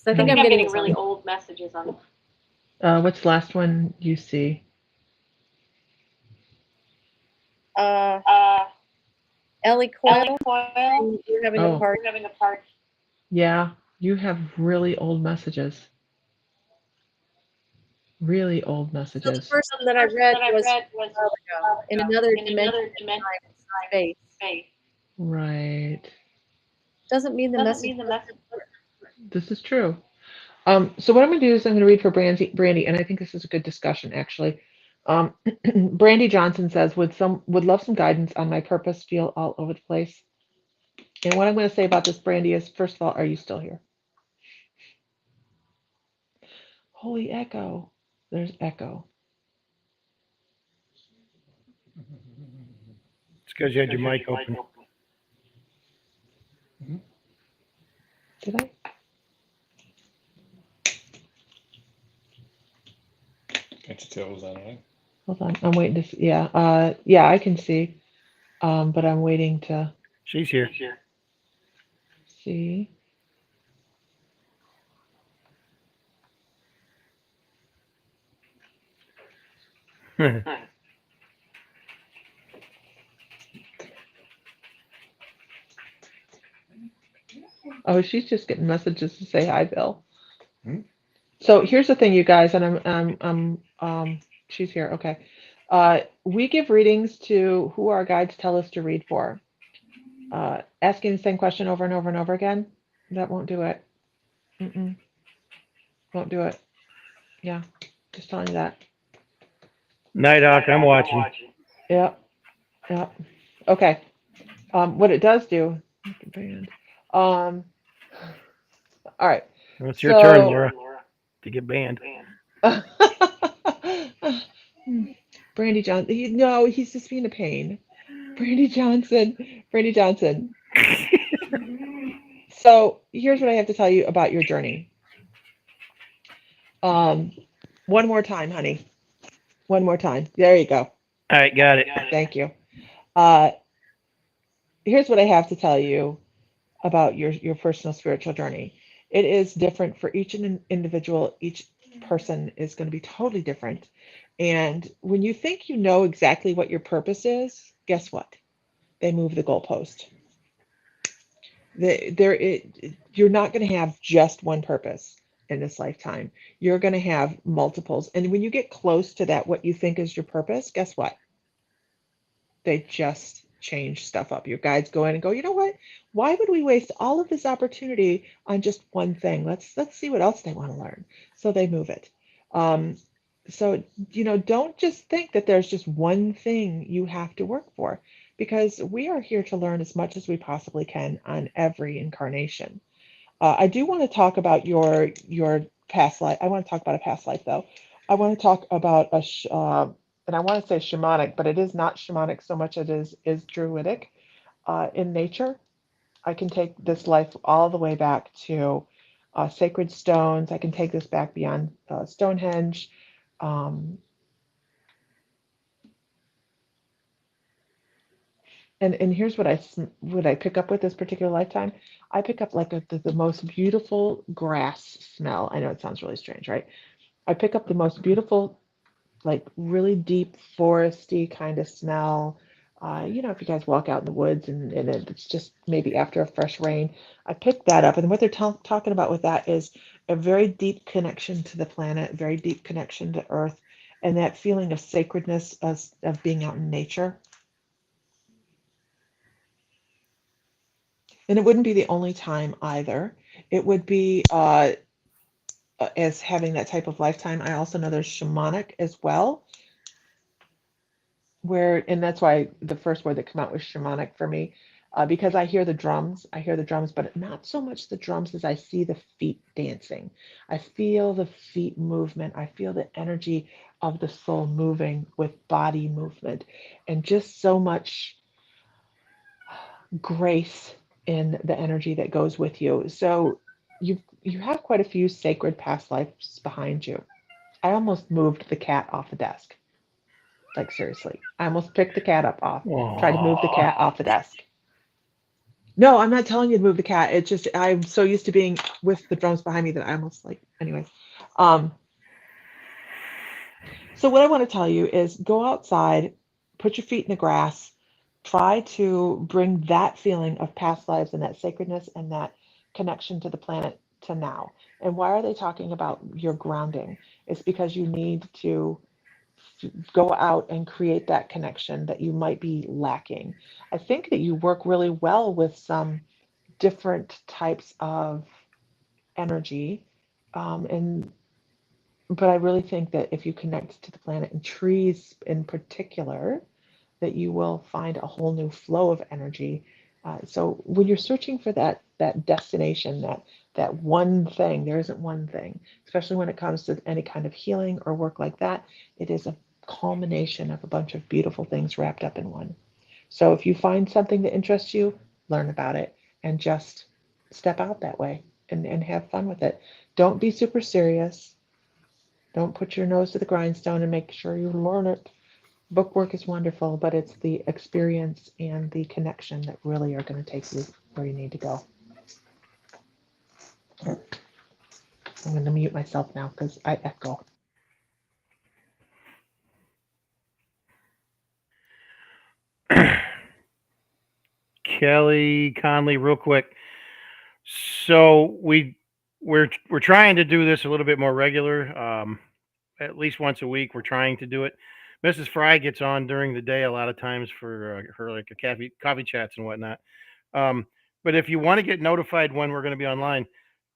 I think I'm getting really old messages on. What's the last one you see? Ellie Coyle, you're having a Oh, party. yeah. You have really old messages. Really old So the messages. first one that I read was a while ago. In another dimension, time, and space. Right. Doesn't mean the message. This is true. So what I'm going to do is I'm going to read for Brandy, and I think this is a good discussion actually. Brandy Johnson says, would love some guidance on my purpose. Feel all over the place. And what I'm going to say about this, Brandy, is first of all, are you still here? Holy echo. There's echo. It's because you had your mic open. Did I? Can't you tell who's on it? Hold on. I'm waiting to see. Yeah. Yeah, I can see. But I'm waiting to She's here. see. Oh, she's just getting messages to say hi, Bill. Hmm? So here's the thing, you guys, and she's here. Okay. We give readings to who our guides tell us to read for. Asking the same question over and over and over again, that won't do it. Mm-mm, won't do it. Yeah, just telling you that. Nighthawk, I'm watching. Yep, yep. Okay. What it does do, band. All right. Well, it's your turn, Laura, So, to get banned. Brandy Johnson. No, he's just being a pain. Brandy Johnson. Brandy Johnson. So here's what I have to tell you about your journey. One more time, honey. One more time. There you go. All right, got it. Thank you. Uh, Here's what I have to tell you about your personal spiritual journey. It is different for each individual. Each person is going to be totally different. And when you think you know exactly what your purpose is, guess what? They move the goalpost. You're not going to have just one purpose in this lifetime. You're going to have multiples. And when you get close to that, what you think is your purpose, guess what? They just change stuff up. Your guides go in and go, you know what? Why would we waste all of this opportunity on just one thing? Let's see what else they want to learn. So they move it. Um, so don't just think that there's just one thing you have to work for, because we are here to learn as much as we possibly can on every incarnation. I do want to talk about your past life. I want to talk about a past life though. I want to talk about and I want to say shamanic, but it is not shamanic so much as it is druidic in nature. I can take this life all the way back to sacred stones. I can take this back beyond Stonehenge. Um, and here's what I pick up with this particular lifetime. I pick up like the most beautiful grass smell. I know it sounds really strange, right? I pick up the most beautiful, like really deep foresty kind of smell. If you guys walk out in the woods and it's just maybe after a fresh rain, I pick that up. And what they're talking about with that is a very deep connection to the planet, very deep connection to Earth, and that feeling of sacredness of being out in nature. And it wouldn't be the only time either. It would be as having that type of lifetime. I also know there's shamanic as well, where, and that's why the first word that came out was shamanic for me, because I hear the drums, but not so much the drums as I see the feet dancing. I feel the feet movement. I feel the energy of the soul moving with body movement, and just so much grace in the energy that goes with you. So you have quite a few sacred past lives behind you. I almost moved the cat off the desk. Like seriously, I almost picked the cat up off, tried to move the Oh, cat off the desk. No, I'm not telling you to move the cat. It's just I'm so used to being with the drums behind me that I almost like. Anyways, um, so what I want to tell you is go outside, put your feet in the grass, try to bring that feeling of past lives and that sacredness and that connection to the planet to now. And why are they talking about your grounding? It's because you need to go out and create that connection that you might be lacking. I think that you work really well with some different types of energy. And but I really think that if you connect to the planet and trees in particular, that you will find a whole new flow of energy. So when you're searching for that destination, that one thing, there isn't one thing, especially when it comes to any kind of healing or work like that. It is a culmination of a bunch of beautiful things wrapped up in one. So if you find something that interests you, learn about it and just step out that way and have fun with it. Don't be super serious. Don't put your nose to the grindstone and make sure you learn it. Bookwork is wonderful, but it's the experience and the connection that really are going to take you where you need to go. I'm going to mute myself now because I echo. Kelly Conley, real quick. So we're trying to do this a little bit more regular, at least once a week. We're trying to do it. Mrs. Fry gets on during the day a lot of times for her like a coffee chats and whatnot. Um, but if you want to get notified when we're going to be online,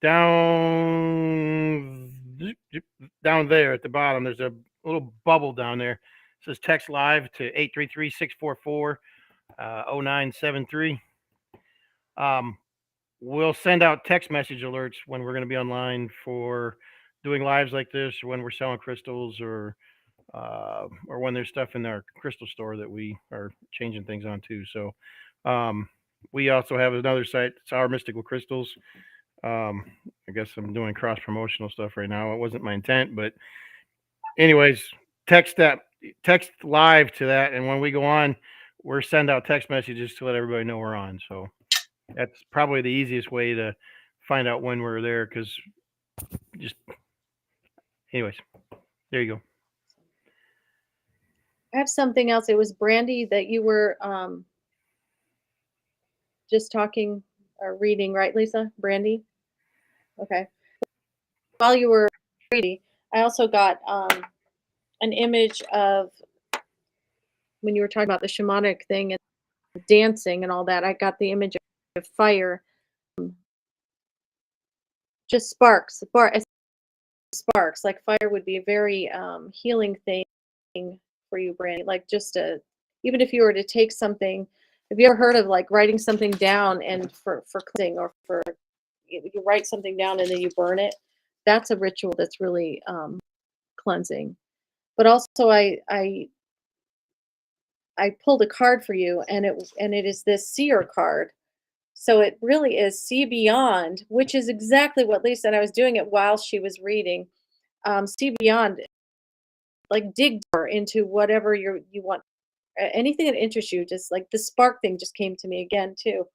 down down there at the bottom, there's a little bubble down there. It says text live to 833-644-0973. We'll send out text message alerts when we're going to be online for doing lives like this, or when we're selling crystals, or when there's stuff in our crystal store that we are changing things on too. So we also have another site, it's Our Mystical Crystals. I guess I'm doing cross promotional stuff right now. It wasn't my intent, but anyways, text live to that, and when we go on, we're send out text messages to let everybody know we're on. So that's probably the easiest way to find out when we're there. Because just, anyways, there you go. I have something else. It was Brandy that you were just talking or reading, right, Lisa? Brandy? Okay. While you were reading, I also got an image of when you were talking about the shamanic thing and dancing and all that. I got the image of fire, just sparks. Like fire would be a very healing thing for you, Brandy. Like even if you were to take something, have you ever heard of like writing something down and for cleansing, or for you write something down and then you burn it? That's a ritual that's really cleansing. But also, I pulled a card for you, and it is this seer card. So it really is see beyond, which is exactly what Lisa and I was doing it while she was reading. See beyond, like dig deeper into whatever you want, anything that interests you. Just like the spark thing just came to me again too.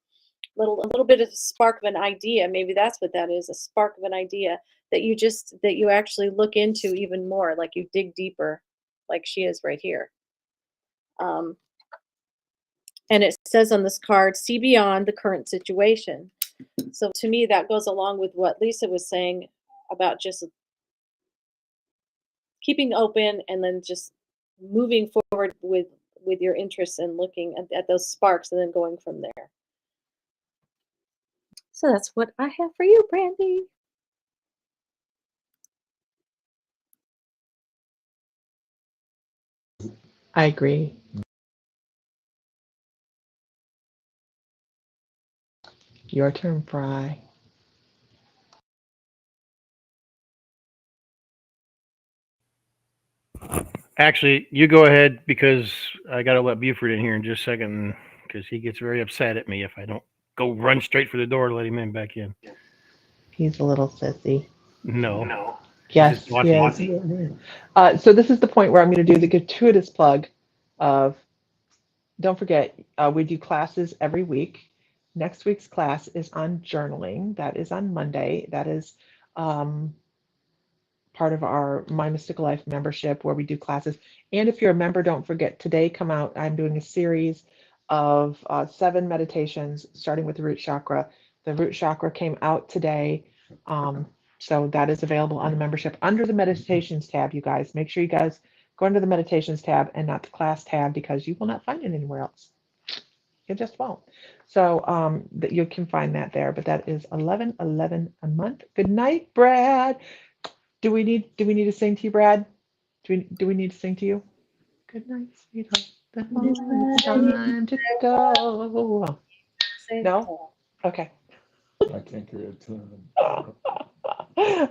A little bit of a spark of an idea. Maybe that's what that is, a spark of an idea that you actually look into even more, like you dig deeper, like she is right here. Um, and it says on this card, see beyond the current situation. So to me, that goes along with what Lisa was saying about just keeping open and then just moving forward with your interests and looking at those sparks and then going from there. So that's what I have for you, Brandy. I agree. Your turn, Fry. Actually, you go ahead because I got to let Buford in here in just a second because he gets very upset at me if I don't go run straight for the door to let him in back in. He's a little sissy. No. Yes, just he watching. is. So this is the point where I'm going to do the gratuitous plug of, don't forget, we do classes every week. Next week's class is on journaling. That is on Monday. That is um, part of our My Mystical Life membership where we do classes. And if you're a member, don't forget today come out. I'm doing a series of 7 meditations starting with the root chakra. The root chakra came out today. So that is available on the membership under the meditations tab, you guys. Make sure you guys go under the meditations tab and not the class tab because you will not find it anywhere else. You just won't. So that you can find that there, but that is 11.11 a month. Good night, Brad. Do we need to sing to you, Brad? Do we need to sing to you? Good night, sweetheart. It's time to go. No? Okay. I can't get a tune.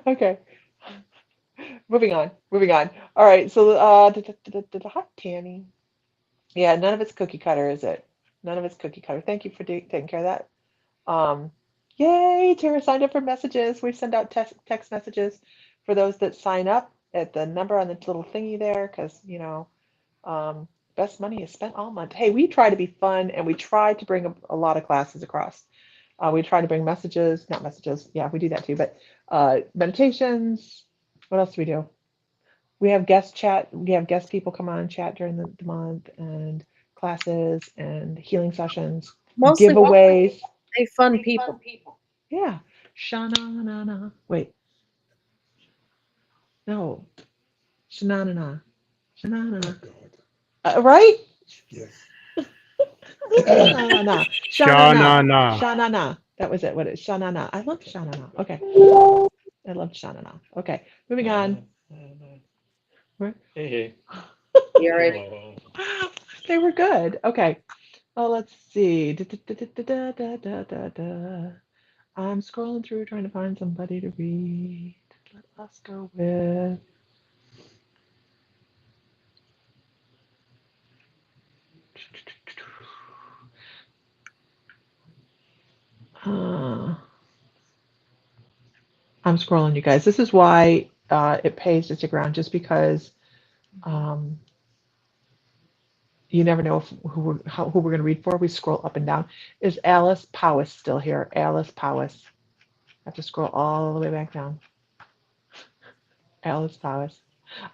Okay. Moving on. All right. So hi, Tammy. Yeah, none of it's cookie cutter, is it? None of it's cookie cutter. Thank you for taking care of that. Um, Yay, Tara signed up for messages. We send out text messages for those that sign up at the number on the little thingy there, because um, best money is spent all month. Hey, we try to be fun and we try to bring a lot of classes across. We try to bring messages, not messages. Yeah, we do that too, but meditations. What else do we do? We have guest chat. We have guest people come on and chat during the month and classes and healing sessions, Mostly giveaways. fun people. Yeah. Shana na na. Wait. No. Shana na na. Shana na na. Right? Yes. Shana na. Shana Sha na. na na. Shana na. That was it. What is Shana na? I love Shana na. Okay. I love Shana na. Okay. Moving on. Right. Hey. Jared. Hello. They were good. Okay. Oh, let's see. Da, da, da, da, da, da, da, da. I'm scrolling through trying to find somebody to read. Let us go with. Uh, I'm scrolling, you guys. This is why it pays to stick around, just because um, you never know who we're going to read for. We scroll up and down. Is Alice Powis still here? Alice Powis. I have to scroll all the way back down. Alice Powis.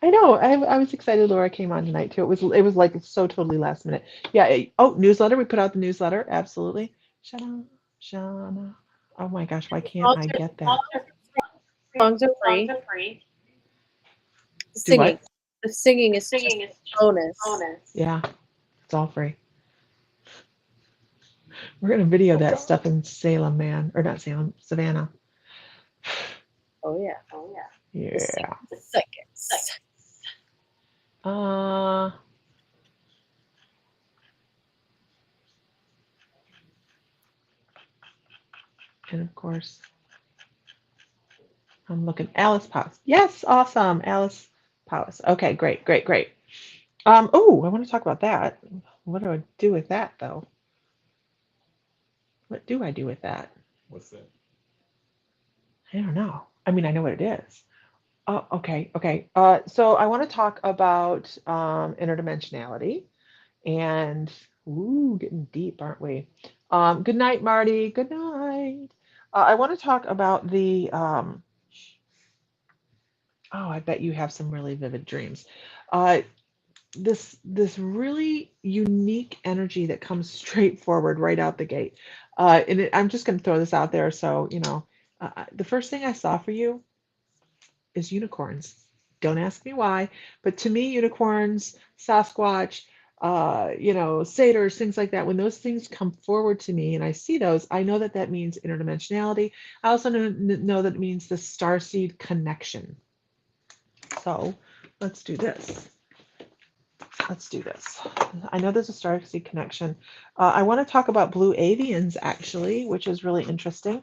I know. I was excited Laura came on tonight too. It was like so totally last minute. Yeah. Oh, newsletter. We put out the newsletter. Absolutely. Shana, Shana. Oh my gosh, why can't I get that? Songs are free. The Do what? singing. The singing is just bonus. Yeah, it's all free. We're gonna video that stuff in Salem, man, or not Salem, Savannah. Oh yeah. Yeah. The seconds. Uh, and of course, I'm looking. Alice Powers. Yes, awesome, Alice Powers. Okay, great, great, great. Oh, I want to talk about that. What do I do with that, though? What do I do with that? What's that? I don't know. I mean, I know what it is. Oh, okay, okay. So I want to talk about interdimensionality and ooh, getting deep, aren't we? Good night, Marty. Good night. I want to talk about the oh, I bet you have some really vivid dreams. Uh, this really unique energy that comes straight forward right out the gate. I'm just going to throw this out there. So, the first thing I saw for you is unicorns. Don't ask me why, but to me, unicorns, Sasquatch, satyrs, things like that, when those things come forward to me and I see those, I know that that means interdimensionality. I also know that it means the starseed connection. So let's do this. Let's do this. I know there's a starseed connection. I want to talk about blue avians, actually, which is really interesting.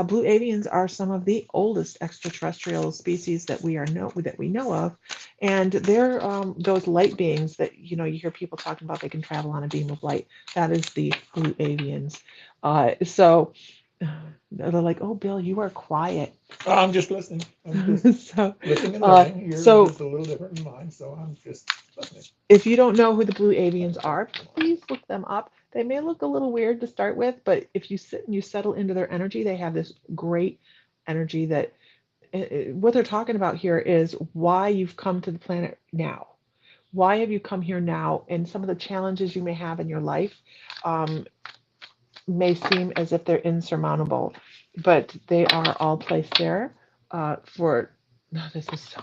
Blue avians are some of the oldest extraterrestrial species that we know of, and they're those light beings that you hear people talking about. They can travel on a beam of light. That is the blue avians. So they're like, "Oh, Bill, you are quiet." Oh, I'm just listening. I'm just So, listening and learning. Yours so is a little different than mine, so I'm just listening. if you don't know who the blue avians are, please look them up. They may look a little weird to start with, but if you sit and you settle into their energy, they have this great energy that what they're talking about here is why you've come to the planet now. Why have you come here now? And some of the challenges you may have in your life may seem as if they're insurmountable, but they are all placed there for. No, this is so.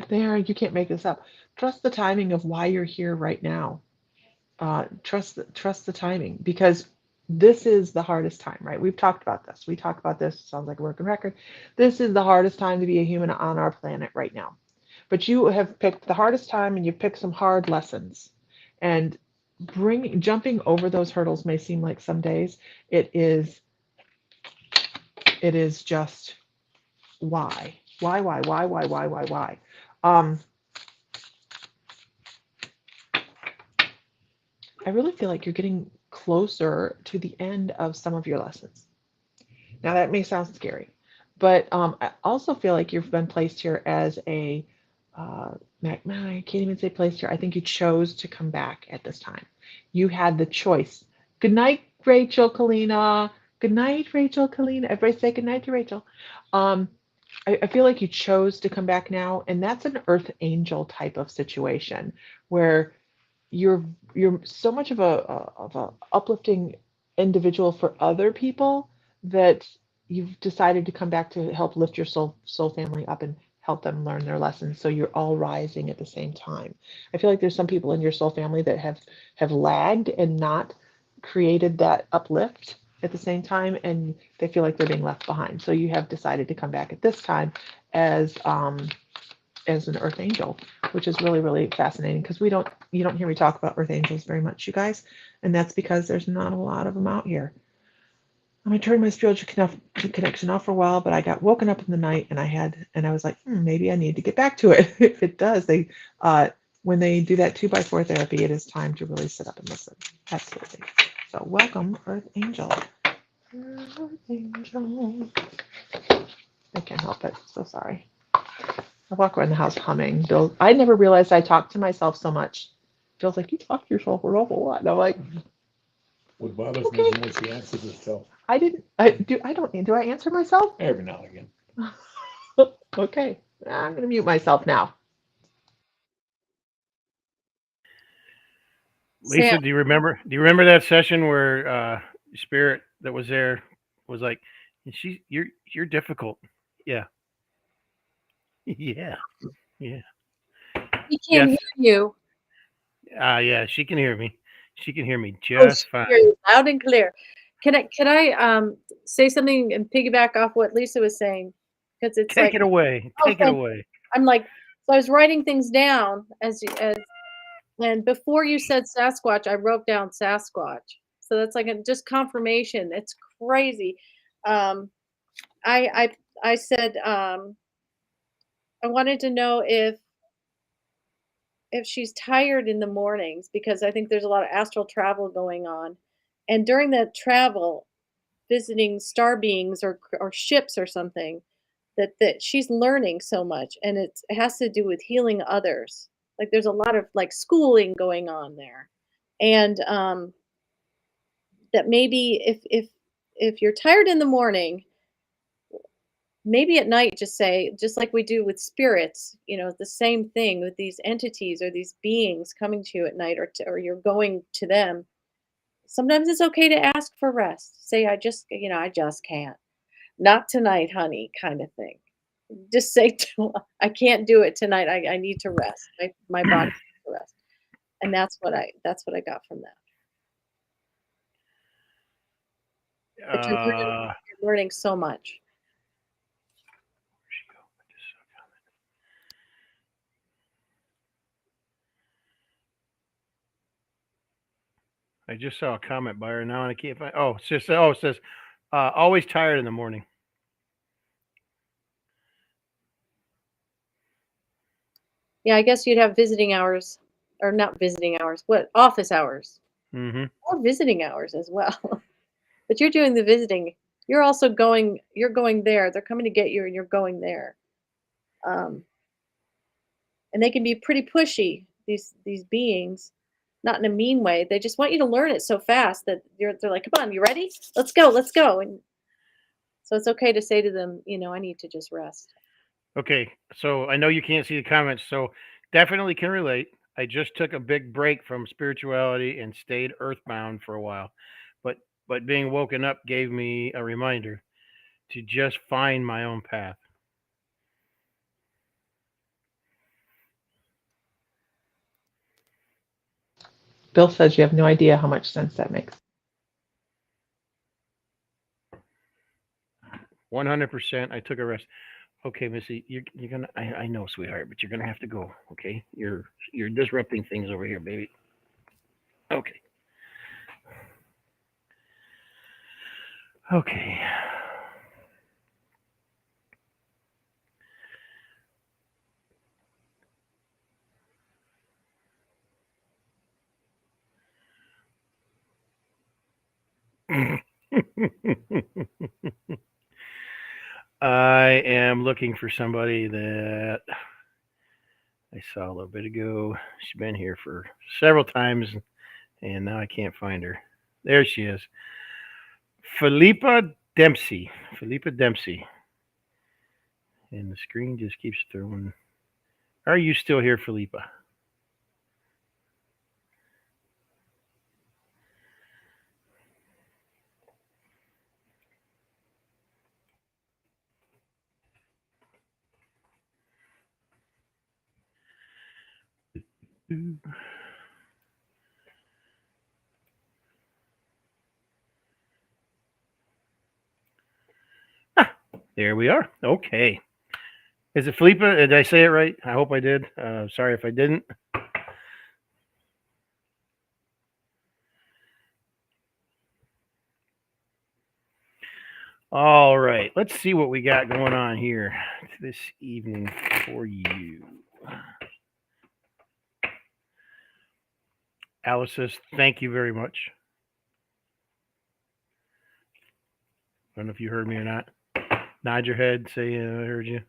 There, you can't make this up. Trust the timing of why you're here right now. Trust the timing because this is the hardest time, right? We've talked about this. We talked about this. Sounds like a broken record. This is the hardest time to be a human on our planet right now. But you have picked the hardest time, and you've picked some hard lessons. And jumping over those hurdles may seem like some days it is just why. I really feel like you're getting closer to the end of some of your lessons. Now, that may sound scary, but I also feel like you've been placed here as I can't even say placed here. I think you chose to come back at this time. You had the choice. Good night, Rachel Kalina. Good night, Rachel Kalina. Everybody say good night to Rachel. I feel like you chose to come back now, and that's an earth angel type of situation where you're so much of a uplifting individual for other people that you've decided to come back to help lift your soul family up and help them learn their lessons, so you're all rising at the same time. I feel like there's some people in your soul family that have lagged and not created that uplift at the same time, and they feel like they're being left behind, so you have decided to come back at this time as an earth angel, which is really, really fascinating because you don't hear me talk about earth angels very much, you guys, and that's because there's not a lot of them out here. I turned my spiritual connection off for a while, but I got woken up in the night and I was like, maybe I need to get back to it. If it does, when they do that 2x4 therapy, it is time to really sit up and listen. Absolutely. So welcome, Earth Angel. Earth Angel. I can't help it. So sorry. I walk around the house humming. Bill, I never realized I talked to myself so much. Bill's like, you talk to yourself an awful lot. And I'm like, What bothers me okay. is when she answers herself Do I answer myself? every now and again. Okay. I'm gonna mute myself now. Lisa, Sam, do you remember that session where Spirit that was there was like, you're difficult. Yeah. Yeah. Yeah. he can't Yes. hear you. Yeah, she can hear me. She can hear me Oh, just she fine. can hear you loud and clear. Can I say something and piggyback off what Lisa was saying? Because it's Take like, it away. oh, Take it away. I'm like, so I was writing things down and before you said Sasquatch, I wrote down Sasquatch. So that's like just confirmation. It's crazy. Um, I said I wanted to know if she's tired in the mornings because I think there's a lot of astral travel going on, and during that travel, visiting star beings or ships or something, that she's learning so much, and it has to do with healing others. Like there's a lot of like schooling going on there, and that maybe if you're tired in the morning, maybe at night just say, just like we do with spirits, the same thing with these entities or these beings coming to you at night, or you're going to them. Sometimes it's okay to ask for rest. Say, I just can't, not tonight, honey, kind of thing. just say I can't do it tonight. I need to rest. My body needs to rest. And that's what I got from that. But you're learning so much. I just saw a comment by her now, and I can't find. Oh, it says, always tired in the morning. Yeah, I guess you'd have visiting hours, or not visiting hours. What, office hours Mm-hmm. or visiting hours as well. But you're doing the visiting. You're also going. You're going there. They're coming to get you, and you're going there. And they can be pretty pushy. These beings, not in a mean way. They just want you to learn it so fast that they're like, "Come on, you ready? Let's go, let's go." And so it's okay to say to them, I need to just rest. Okay, so I know you can't see the comments, so definitely can relate. I just took a big break from spirituality and stayed earthbound for a while, but being woken up gave me a reminder to just find my own path. Bill says you have no idea how much sense that makes. 100%. I took a rest. Okay, Missy, you're gonna. I know, sweetheart, but you're gonna have to go. Okay, you're disrupting things over here, baby. Okay. Okay. I am looking for somebody that I saw a little bit ago. She's been here for several times, and now I can't find her. There she is. Philippa Dempsey. Philippa Dempsey. And the screen just keeps throwing. Are you still here, Philippa? Ah, there we are. Okay. Is it Philippa? Did I say it right? I hope I did. Sorry if I didn't. All right. Let's see what we got going on here this evening for you. Alice says, thank you very much. I don't know if you heard me or not. Nod your head, say, I heard you.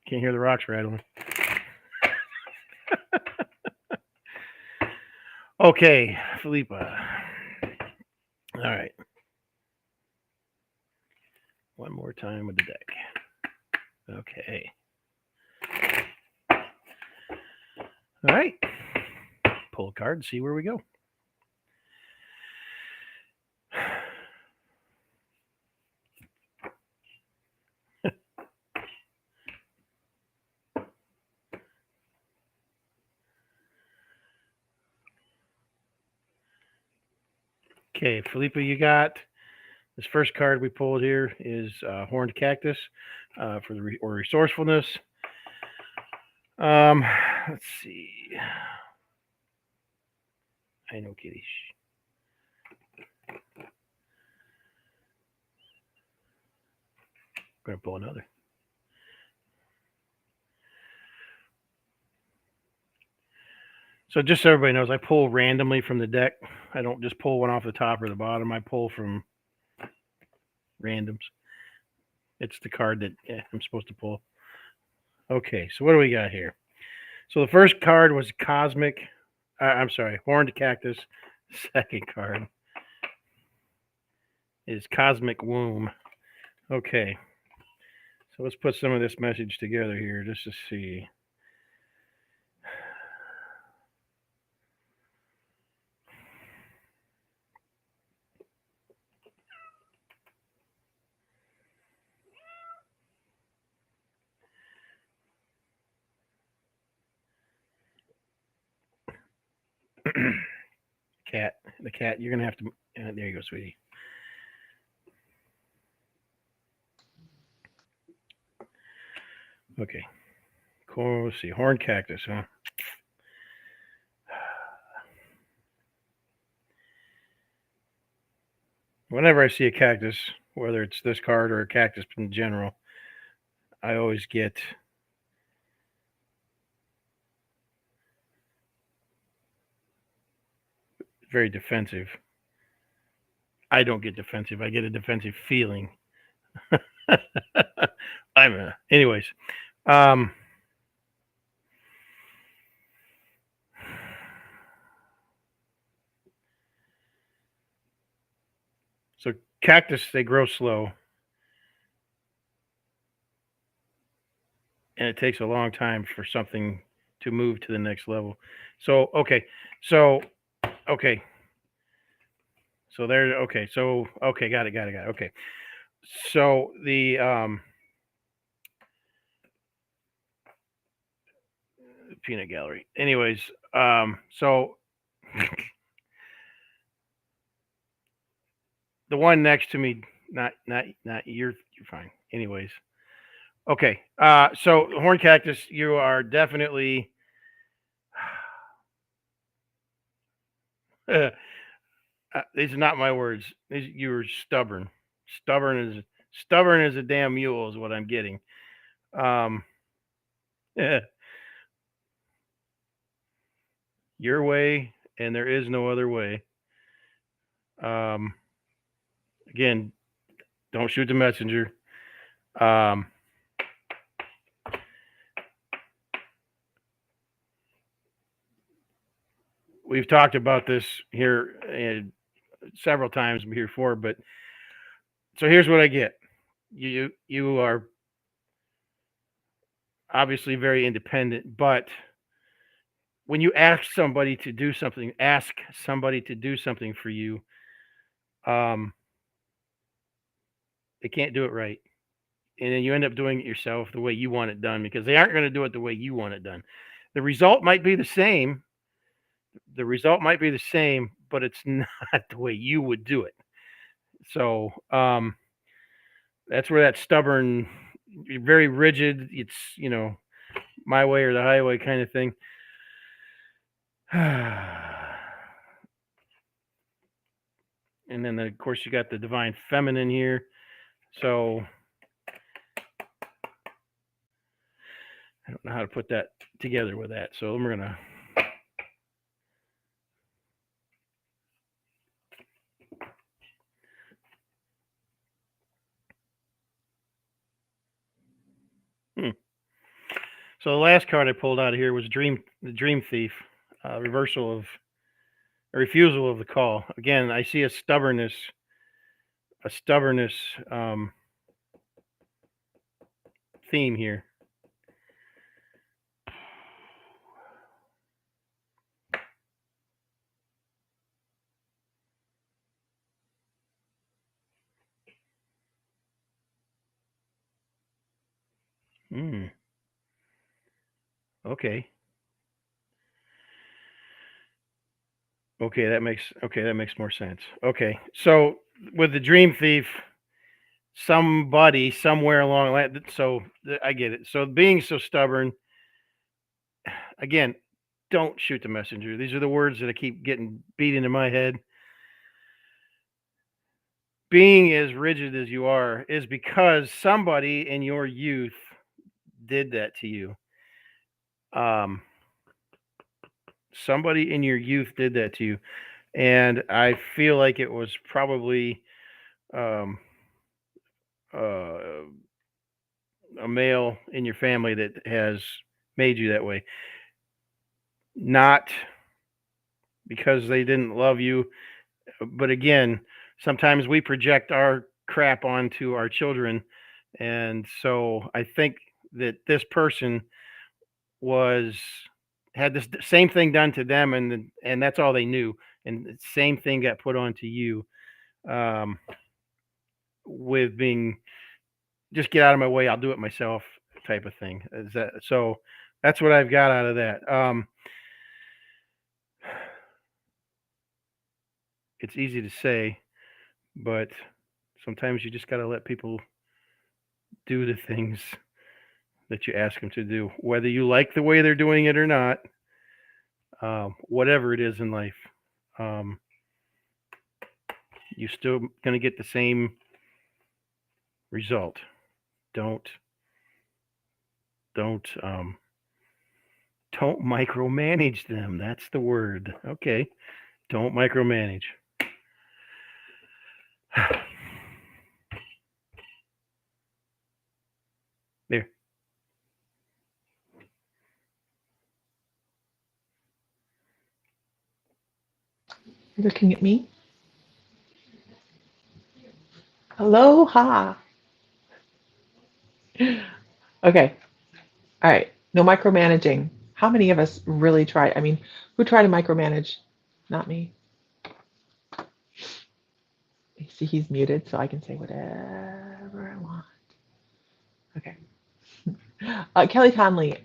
Can't hear the rocks rattling. Okay, Philippa. All right. One more time with the deck. Okay. All right. Pull a card and see where we go. Okay, Philippa, you got this first card we pulled here is Horned Cactus for the resourcefulness. Let's see. I know, Kitty. I'm going to pull another. So just so everybody knows, I pull randomly from the deck. I don't just pull one off the top or the bottom. I pull from randoms. It's the card that I'm supposed to pull. Okay, so what do we got here? So the first card was Horned Cactus. Second card is Cosmic Womb. Okay, so let's put some of this message together here just to see. The cat. You're gonna have to. There you go, sweetie. Okay. Cool. Let's see. Horn cactus, huh? Whenever I see a cactus, whether it's this card or a cactus in general, I always get very defensive. I don't get defensive. I get a defensive feeling. Anyways. So cactus, they grow slow. And it takes a long time for something to move to the next level. So, okay. So there, okay. So, okay. Got it. Okay. So the, peanut gallery. Anyways, so the one next to me, not you're fine. Anyways, okay. So horn cactus, you are definitely. These are not my words. You were stubborn. Stubborn as a damn mule is what I'm getting. Your way, and there is no other way. Again, don't shoot the messenger. We've talked about this here several times before, but so here's what I get. You are obviously very independent, but when you ask somebody to do something for you, they can't do it right. And then you end up doing it yourself the way you want it done because they aren't going to do it the way you want it done. The result might be the same. But it's not the way you would do it. So that's where that stubborn, very rigid, it's, my way or the highway kind of thing. And then, of course, you got the divine feminine here. So I don't know how to put that together with that. So we're going to. So the last card I pulled out of here was the Dream Thief, a refusal of the call. Again, I see a stubbornness theme here. Okay. Okay, that makes more sense. Okay, so with the Dream Thief, somebody somewhere along that. So I get it. So being so stubborn. Again, don't shoot the messenger. These are the words that I keep getting beat into my head. Being as rigid as you are is because somebody in your youth did that to you. Somebody in your youth did that to you. And I feel like it was probably a male in your family that has made you that way. Not because they didn't love you, but again, sometimes we project our crap onto our children. And so I think that this person had this same thing done to them, and that's all they knew. And the same thing got put onto you, with being just get out of my way, I'll do it myself type of thing. So that's what I've got out of that. it's easy to say, but sometimes you just got to let people do the things that you ask them to do, whether you like the way they're doing it or not. Whatever it is in life, um, you're still going to get the same result. Don't don't um, don't micromanage them. That's the word. Okay, don't micromanage. There. You looking at me? Aloha. Okay. All right. No micromanaging. How many of us really try? I mean, who try to micromanage? Not me. You see, he's muted, so I can say whatever I want. Okay. Kelly Conley,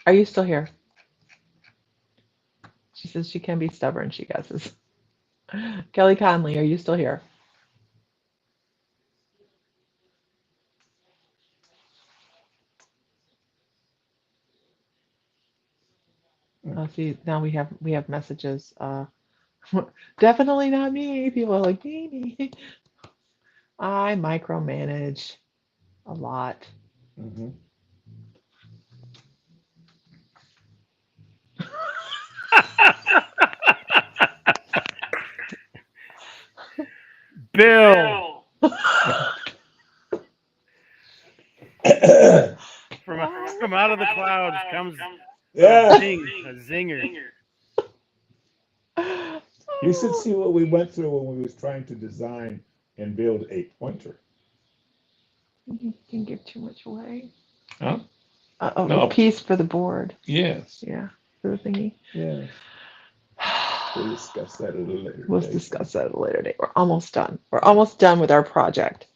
are you still here? She says she can be stubborn, she guesses. Kelly Conley, are you still here? Oh, see, now we have messages. Definitely not me. People are like, me. I micromanage a lot. Mm-hmm. Bill from out of the clouds comes Yeah. a zinger. You should see what we went through when we was trying to design and build a pointer. You can give too much away. Huh? A No. piece for the board. Yes. Yeah, for the thingy. Yes. We'll discuss that at a later We'll date. discuss that at a later date. We're almost done. We're almost done with our project.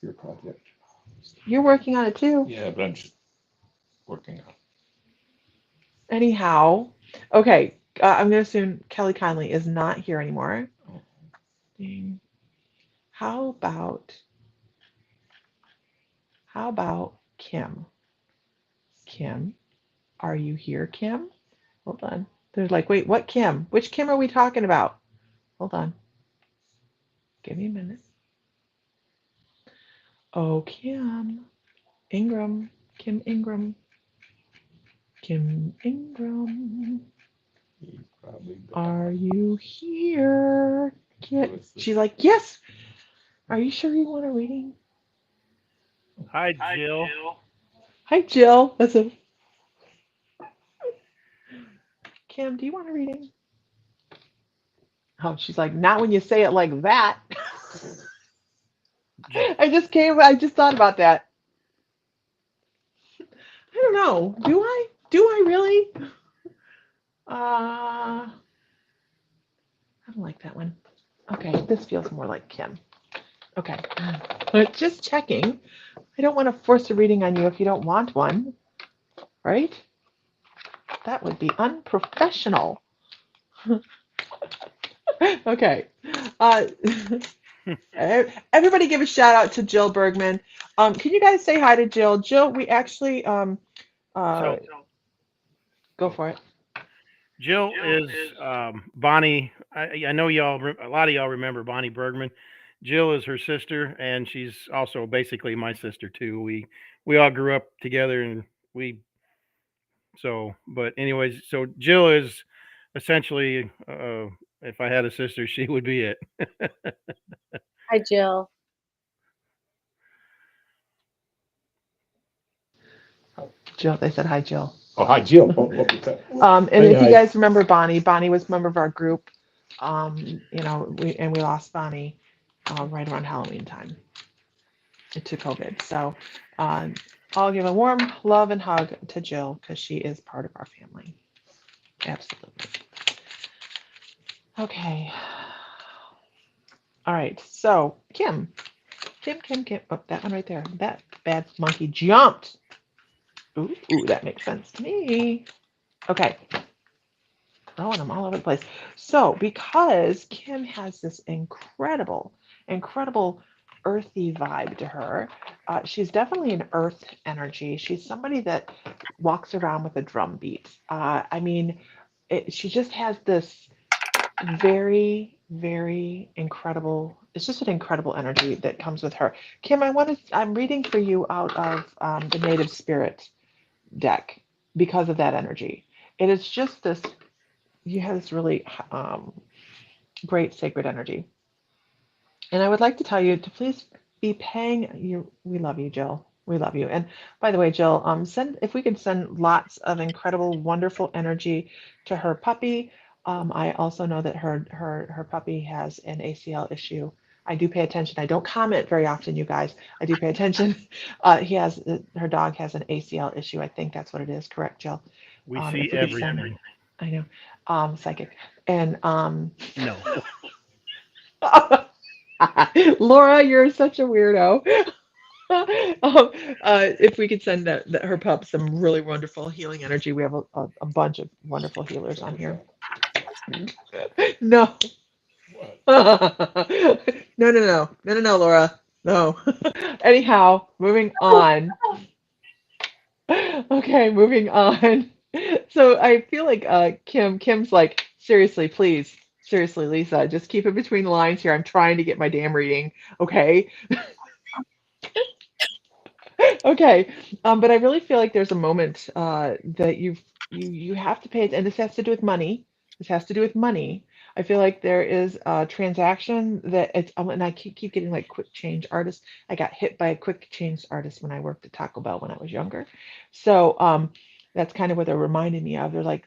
Your project. You're working on it too. Yeah, but I'm just working on Anyhow, okay. I'm going to assume Kelly Conley is not here anymore. it. Ding. How about Kim? Kim, are you here, Kim? Hold on. They're like, wait, what Kim? Which Kim are we talking about? Hold on. Give me a minute. Oh, Kim Ingram. Kim Ingram. Kim Ingram. He probably Are you here? What's this? She's like, yes. Are you sure you want a reading? Hi, Jill. Hi, Jill. Listen. Kim, do you want a reading? Oh, she's like, not when you say it like that. I just thought about that. I don't know. Do I? Do I really? I don't like that one. Okay, this feels more like Kim. Okay. But just checking. I don't want to force a reading on you if you don't want one, right? That would be unprofessional. Okay. Everybody give a shout out to Jill Bergman. Can you guys say hi to Jill? Jill, we actually So go for it. Jill is Bonnie. I know y'all. A lot of y'all remember Bonnie Bergman. Jill is her sister, and she's also basically my sister too. We all grew up together, and we. So, but anyways, so Jill is essentially, if I had a sister, she would be it. Hi, Jill. Jill, they said hi, Jill. Oh, hi, Jill. Oh, okay. And Hey, if you hi. guys remember Bonnie, Bonnie was a member of our group. You know, we lost Bonnie right around Halloween time to COVID. So I'll give a warm love and hug to Jill because she is part of our family. Absolutely. Okay. All right. So Kim. Oh, that one right there. That bad monkey jumped. Ooh, that makes sense to me. Okay. throwing them all over the place. So, because Kim has this incredible, incredible earthy vibe to her, she's definitely an earth energy. She's somebody that walks around with a drum beat. I mean, she just has this very, very incredible. It's just an incredible energy that comes with her. Kim, I'm reading for you out of the Native Spirit deck because of that energy. It is just this, you have this really great sacred energy. And I would like to tell you to please be paying you. We love you, Jill. We love you. And by the way, Jill, send if we could send lots of incredible, wonderful energy to her puppy. I also know that her puppy has an ACL issue. I do pay attention. I don't comment very often, you guys. I do pay attention. Her dog has an ACL issue. I think that's what it is. Correct, Jill? We see If we could send, everything. I know, psychic, and No. Laura, you're such a weirdo. If we could send her pup some really wonderful healing energy, we have a bunch of wonderful healers on here. No, What? no, Laura, no. Anyhow, moving on. Okay, moving on. So I feel like Kim's like, seriously, please, seriously, Lisa, just keep it between the lines here. I'm trying to get my damn reading, okay? Okay, but I really feel like there's a moment that you have to pay it, and this has to do with money. This has to do with money. I feel like there is a transaction that it's, and I keep getting like quick change artists. I got hit by a quick change artist when I worked at Taco Bell when I was younger, so that's kind of what they're reminding me of. They're like,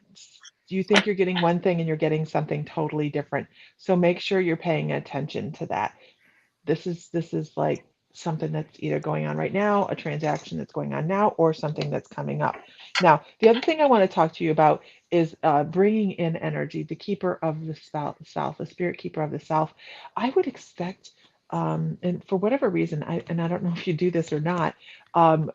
you think you're getting one thing and you're getting something totally different. So make sure you're paying attention to that. This is like something that's either going on right now, a transaction that's going on now, or something that's coming up. Now, the other thing I want to talk to you about is bringing in energy, the keeper of the south, the spirit keeper of the south. I would expect, and for whatever reason, I don't know if you do this or not, um,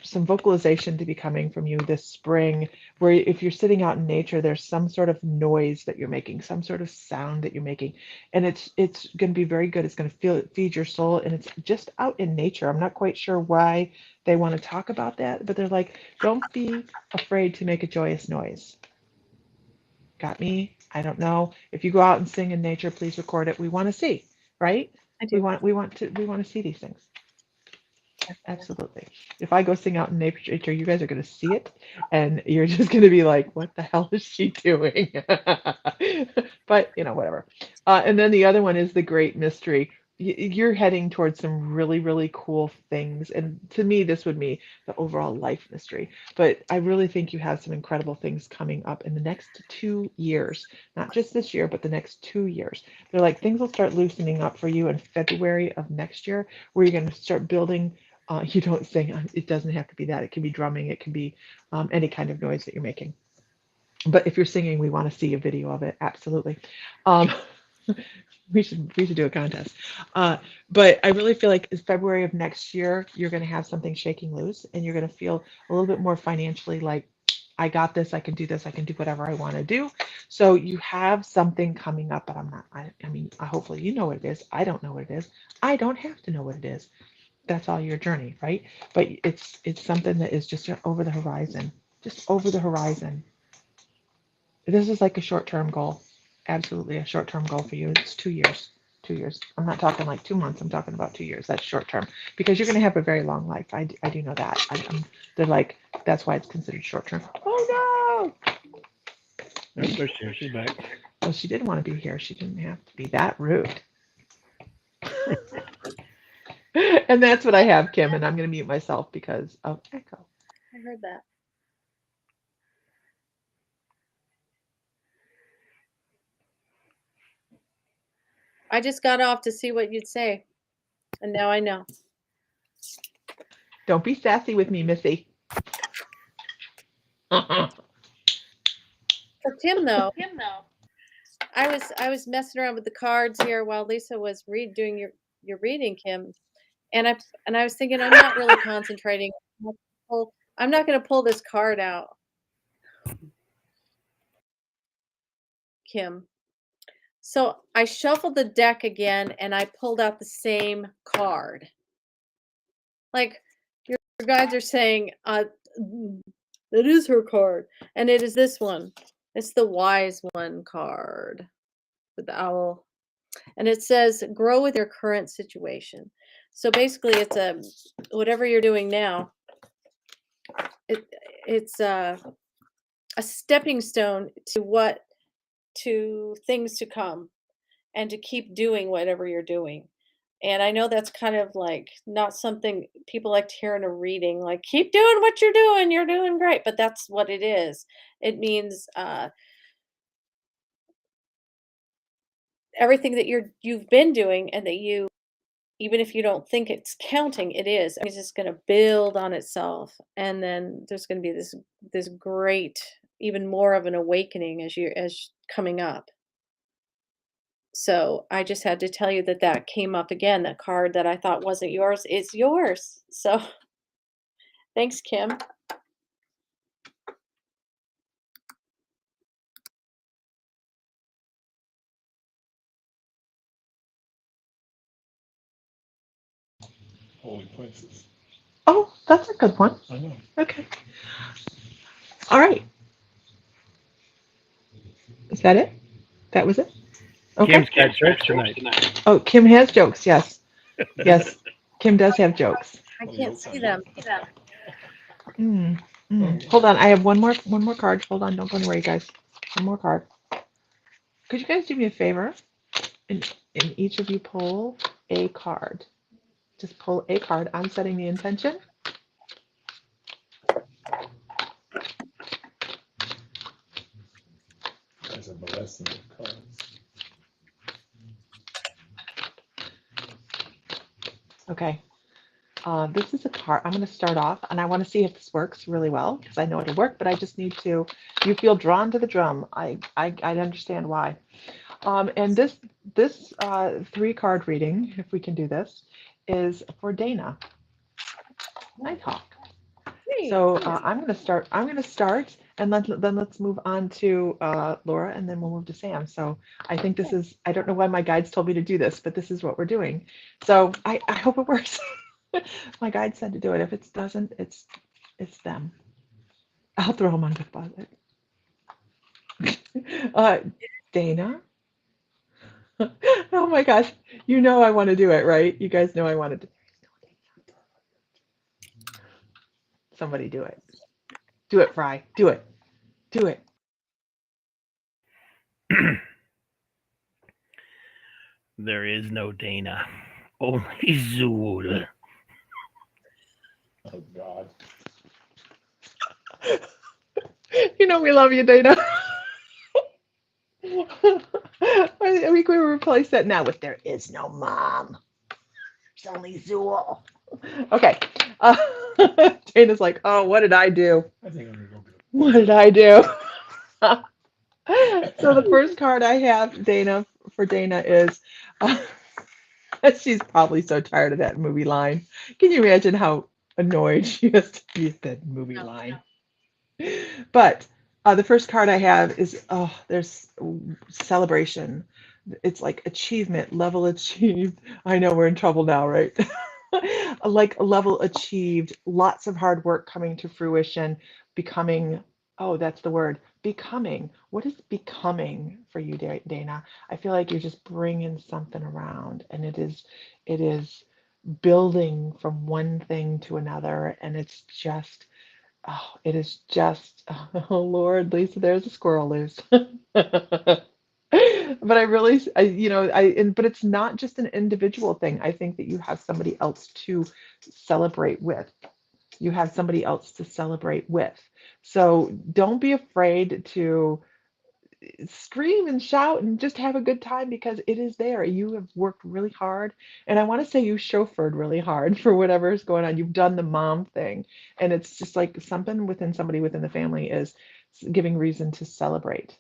some vocalization to be coming from you this spring, where if you're sitting out in nature, there's some sort of noise that you're making, some sort of sound that you're making, and it's going to be very good. It's going to feed your soul, and it's just out in nature. I'm not quite sure why they want to talk about that, but they're like, don't be afraid to make a joyous noise. Got me? I don't know. If you go out and sing in nature, please record it. We want to see, right? I We do. want we want to see these things. Absolutely. If I go sing out in nature, you guys are going to see it, and you're just going to be like, "What the hell is she doing?" But whatever. And then the other one is the great mystery. You're heading towards some really, really cool things, and to me, this would be the overall life mystery. But I really think you have some incredible things coming up in the next 2 years, not just this year, but the next 2 years. They're like things will start loosening up for you in February of next year, where you're going to start building you don't sing. It doesn't have to be that. It can be drumming. It can be any kind of noise that you're making. But if you're singing, we want to see a video of it. Absolutely. Um, we should do a contest. But I really feel like in February of next year, you're going to have something shaking loose, and you're going to feel a little bit more financially like, I got this. I can do this. I can do whatever I want to do. So you have something coming up, but I'm not. I mean, hopefully you know what it is. I don't know what it is. I don't have to know what it is. That's all your journey, right? But it's something that is just over the horizon, just over the horizon. This is like a short-term goal, absolutely a short-term goal for you. It's 2 years, 2 years. I'm not talking like 2 months. I'm talking about 2 years. That's short term because you're going to have a very long life. I do know that. They're like that's why it's considered short term. Oh no! Nope, there's here. She's back. Well, she didn't want to be here. She didn't have to be that rude. And that's what I have, Kim, and I'm going to mute myself because of echo. I heard that. I just got off to see what you'd say, and now I know. Don't be sassy with me, Missy. For Tim, though, I was messing around with the cards here while Lisa was doing your reading, Kim, and I was thinking I'm not really concentrating. I'm not going to pull this card out. Kim. So I shuffled the deck again and I pulled out the same card. Like your guides are saying, that is her card. And it is this one. It's the wise one card with the owl. And it says, grow with your current situation. So basically it's whatever you're doing now, it's a stepping stone to things to come and to keep doing whatever you're doing. And I know that's kind of like not something people like to hear in a reading, like keep doing what you're doing great, but that's what it is. It means everything that you've been doing and that you, even if you don't think it's counting, it is. It's just going to build on itself, and then there's going to be this great, even more of an awakening as coming up. So I just had to tell you that came up again. That card that I thought wasn't yours is yours. So thanks, Kim. Holy places. Oh, that's a good one. I know. Okay. All right. Is that it? That was it? Okay. Kim's got jokes tonight. Oh, Kim has jokes. Yes. Yes. Kim does have jokes. I Well, can't the see old them. Hold on. I have one more card. Hold on. Don't go anywhere, you guys. One more card. Could you guys do me a favor? And each of you pull a card. Just pull a card. I'm setting the intention. As a blessing of cards. Okay. This is a card. I'm going to start off, and I want to see if this works really well because I know it'll work, but I just need to. You feel drawn to the drum. I understand why. And this 3-card reading, if we can do this, is for Dana Nighthawk. So I'm going to start. And then let's move on to Laura, and then we'll move to Sam. So I think this is. I don't know why my guides told me to do this, but this is what we're doing. So I hope it works. My guide said to do it. If it doesn't, it's them. I'll throw them on deposit. Dana. Oh my gosh. You know I want to do it, right? You guys know I wanted to. Somebody do it. Do it, Fry. Do it. Do it. There is no Dana, only Zool. Oh God. You know we love you, Dana. I think we replace that now with there is no mom. There's only Zool. Okay. Dana's like, oh, what did I do? I think I'm gonna go get What did I do? So the first card I have, Dana, for Dana is, she's probably so tired of that movie line. Can you imagine how annoyed she is to be at that movie No. line? But the first card I have is, oh, there's celebration. It's like achievement, level achieved. I know we're in trouble now, right? Like a level achieved, lots of hard work coming to fruition, becoming, oh, that's the word, becoming. What is becoming for you, Dana? I feel like you're just bringing something around, and it is building from one thing to another, and it's just, oh, it is just, oh Lord, Lisa, there's a squirrel loose. But I really, but it's not just an individual thing. I think that you have somebody else to celebrate with. You have somebody else to celebrate with. So don't be afraid to scream and shout and just have a good time because it is there. You have worked really hard. And I want to say you chauffeured really hard for whatever is going on. You've done the mom thing. And it's just like something within somebody within the family is giving reason to celebrate.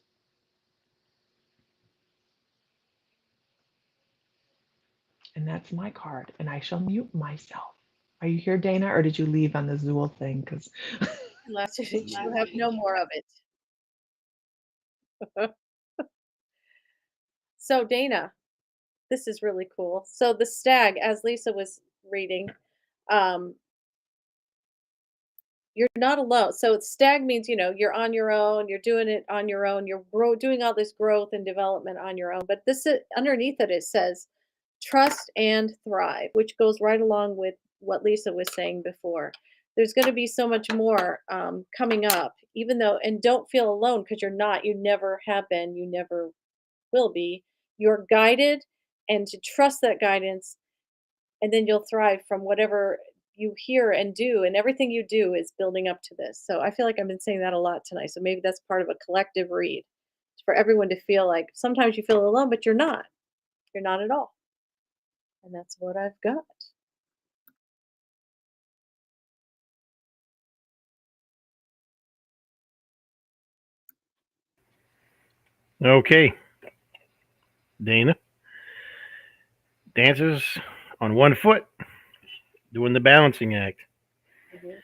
And that's my card. And I shall mute myself. Are you here, Dana, or did you leave on the Zool thing? Because Unless you have no more of it. So Dana, this is really cool. So the stag, as Lisa was reading, um, you're not alone. So stag means, you're on your own, you're doing it on your own, doing all this growth and development on your own. But underneath it says trust and thrive, which goes right along with what Lisa was saying before. There's going to be so much more coming up, even though, and don't feel alone because you're not, you never have been, you never will be. You're guided, and to trust that guidance, and then you'll thrive from whatever you hear and do, and everything you do is building up to this. So I feel like I've been saying that a lot tonight. So maybe that's part of a collective read for everyone to feel like sometimes you feel alone, but you're not. You're not at all. And that's what I've got. Okay, Dana dances on one foot, doing the balancing act. Mhm.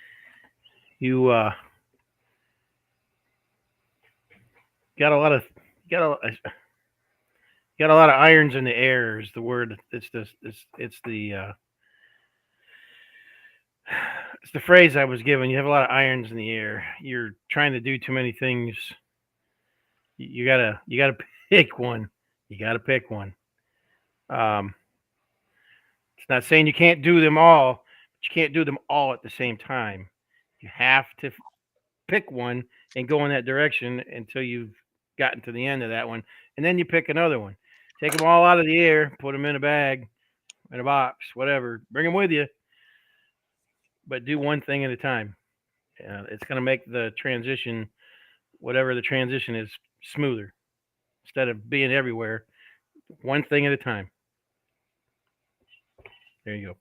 You got a lot of got a got a lot of irons in the air. Is the word? It's the phrase I was given. You have a lot of irons in the air. You're trying to do too many things. You gotta pick one. You gotta pick one. Um, it's not saying you can't do them all, but you can't do them all at the same time. You have to pick one and go in that direction until you've gotten to the end of that one, and then you pick another one. Take them all out of the air, put them in a bag, in a box, whatever. Bring them with you, but do one thing at a time. It's going to make the transition, whatever the transition is, smoother. Instead of being everywhere, one thing at a time. There you go.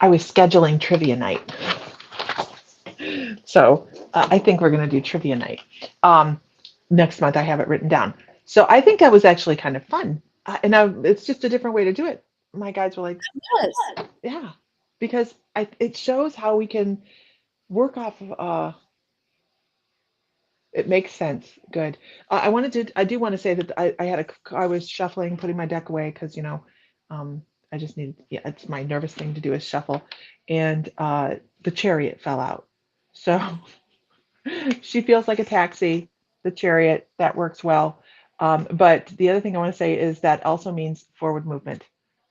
I was scheduling trivia night. So I think we're going to do trivia night. Next month, I have it written down. So I think that was actually kind of fun. It's just a different way to do it. My guys were like, Yes. yeah, because it shows how we can work off of, it makes sense. Good. I do want to say that I was shuffling, putting my deck away because, I just needed, yeah, it's my nervous thing to do is shuffle. And the chariot fell out. So she feels like a taxi, the chariot, that works well. But the other thing I want to say is that also means forward movement,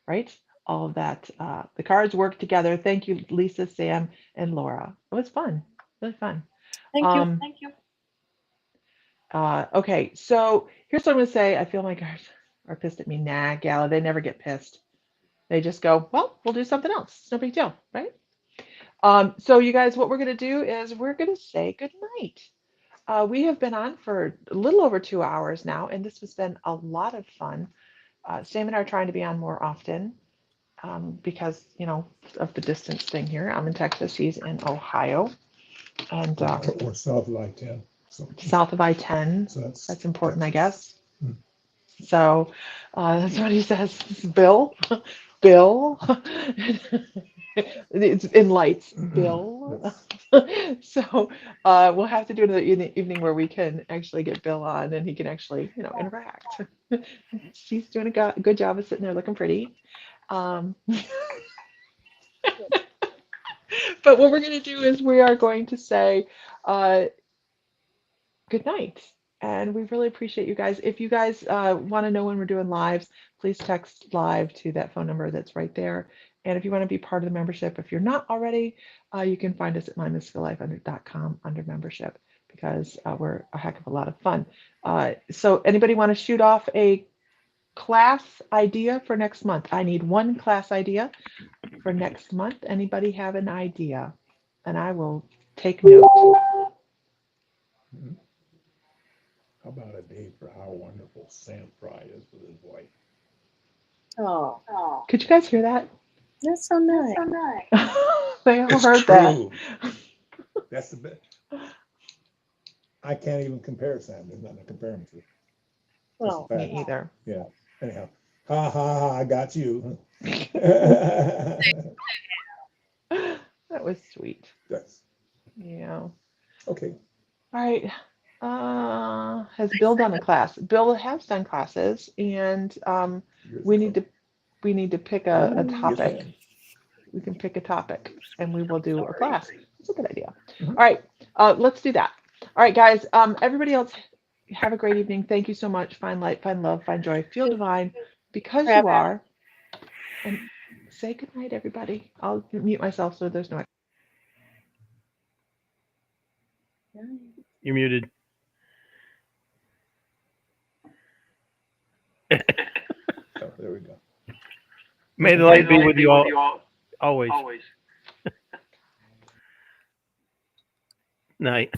right? All of that. The cards work together. Thank you, Lisa, Sam, and Laura. It was fun, really fun. Thank you. Thank you. Okay, so here's what I'm going to say. I feel my guys are pissed at me. Nah, Gala, they never get pissed. They just go, well, we'll do something else. It's no big deal, right? So you guys, what we're going to do is we're going to say good night. We have been on for a little over 2 hours now, and this has been a lot of fun. Sam and I are trying to be on more often because, of the distance thing here. I'm in Texas, he's in Ohio, and Or south of I-10. So, south of I-10. so That's important, I Texas. guess. So that's what he says. Bill, Bill. It's in lights, Bill. So we'll have to do another evening where we can actually get Bill on and he can actually, interact. She's doing a good job of sitting there looking pretty. Um, but what we're going to do is we are going to say good night. And we really appreciate you guys. If you guys want to know when we're doing lives, please text live to that phone number that's right there. And if you want to be part of the membership, if you're not already, you can find us at mymythicallife.com under membership because we're a heck of a lot of fun. So anybody want to shoot off a class idea for next month? I need one class idea for next month. Anybody have an idea? And I will take note. Mhm. How about a day for how wonderful Sam Fry is with his wife? Oh, Could you guys hear that? that's so nice. They all It's heard true. that. That's the best. I can't even compare Sam. There's nothing to compare him to. That's a Well, fact. Me either. Yeah. Anyhow, ha ha ha! I got you. That was sweet. Yes. Yeah. Okay. All right. Has Bill done a class? Bill has done classes, and Years we ago. need to we need to pick a Yes, topic. ma'am. We can pick a topic, and we will do a Sorry. class. It's a good idea. Mhm. All right. Let's do that. All right, guys. Everybody else, have a great evening. Thank you so much. Find light, find love, find joy. Feel divine, because you are. And say good night, everybody. I'll mute myself so there's no. You're muted. Oh, there we go. May the light be with you all always. Night.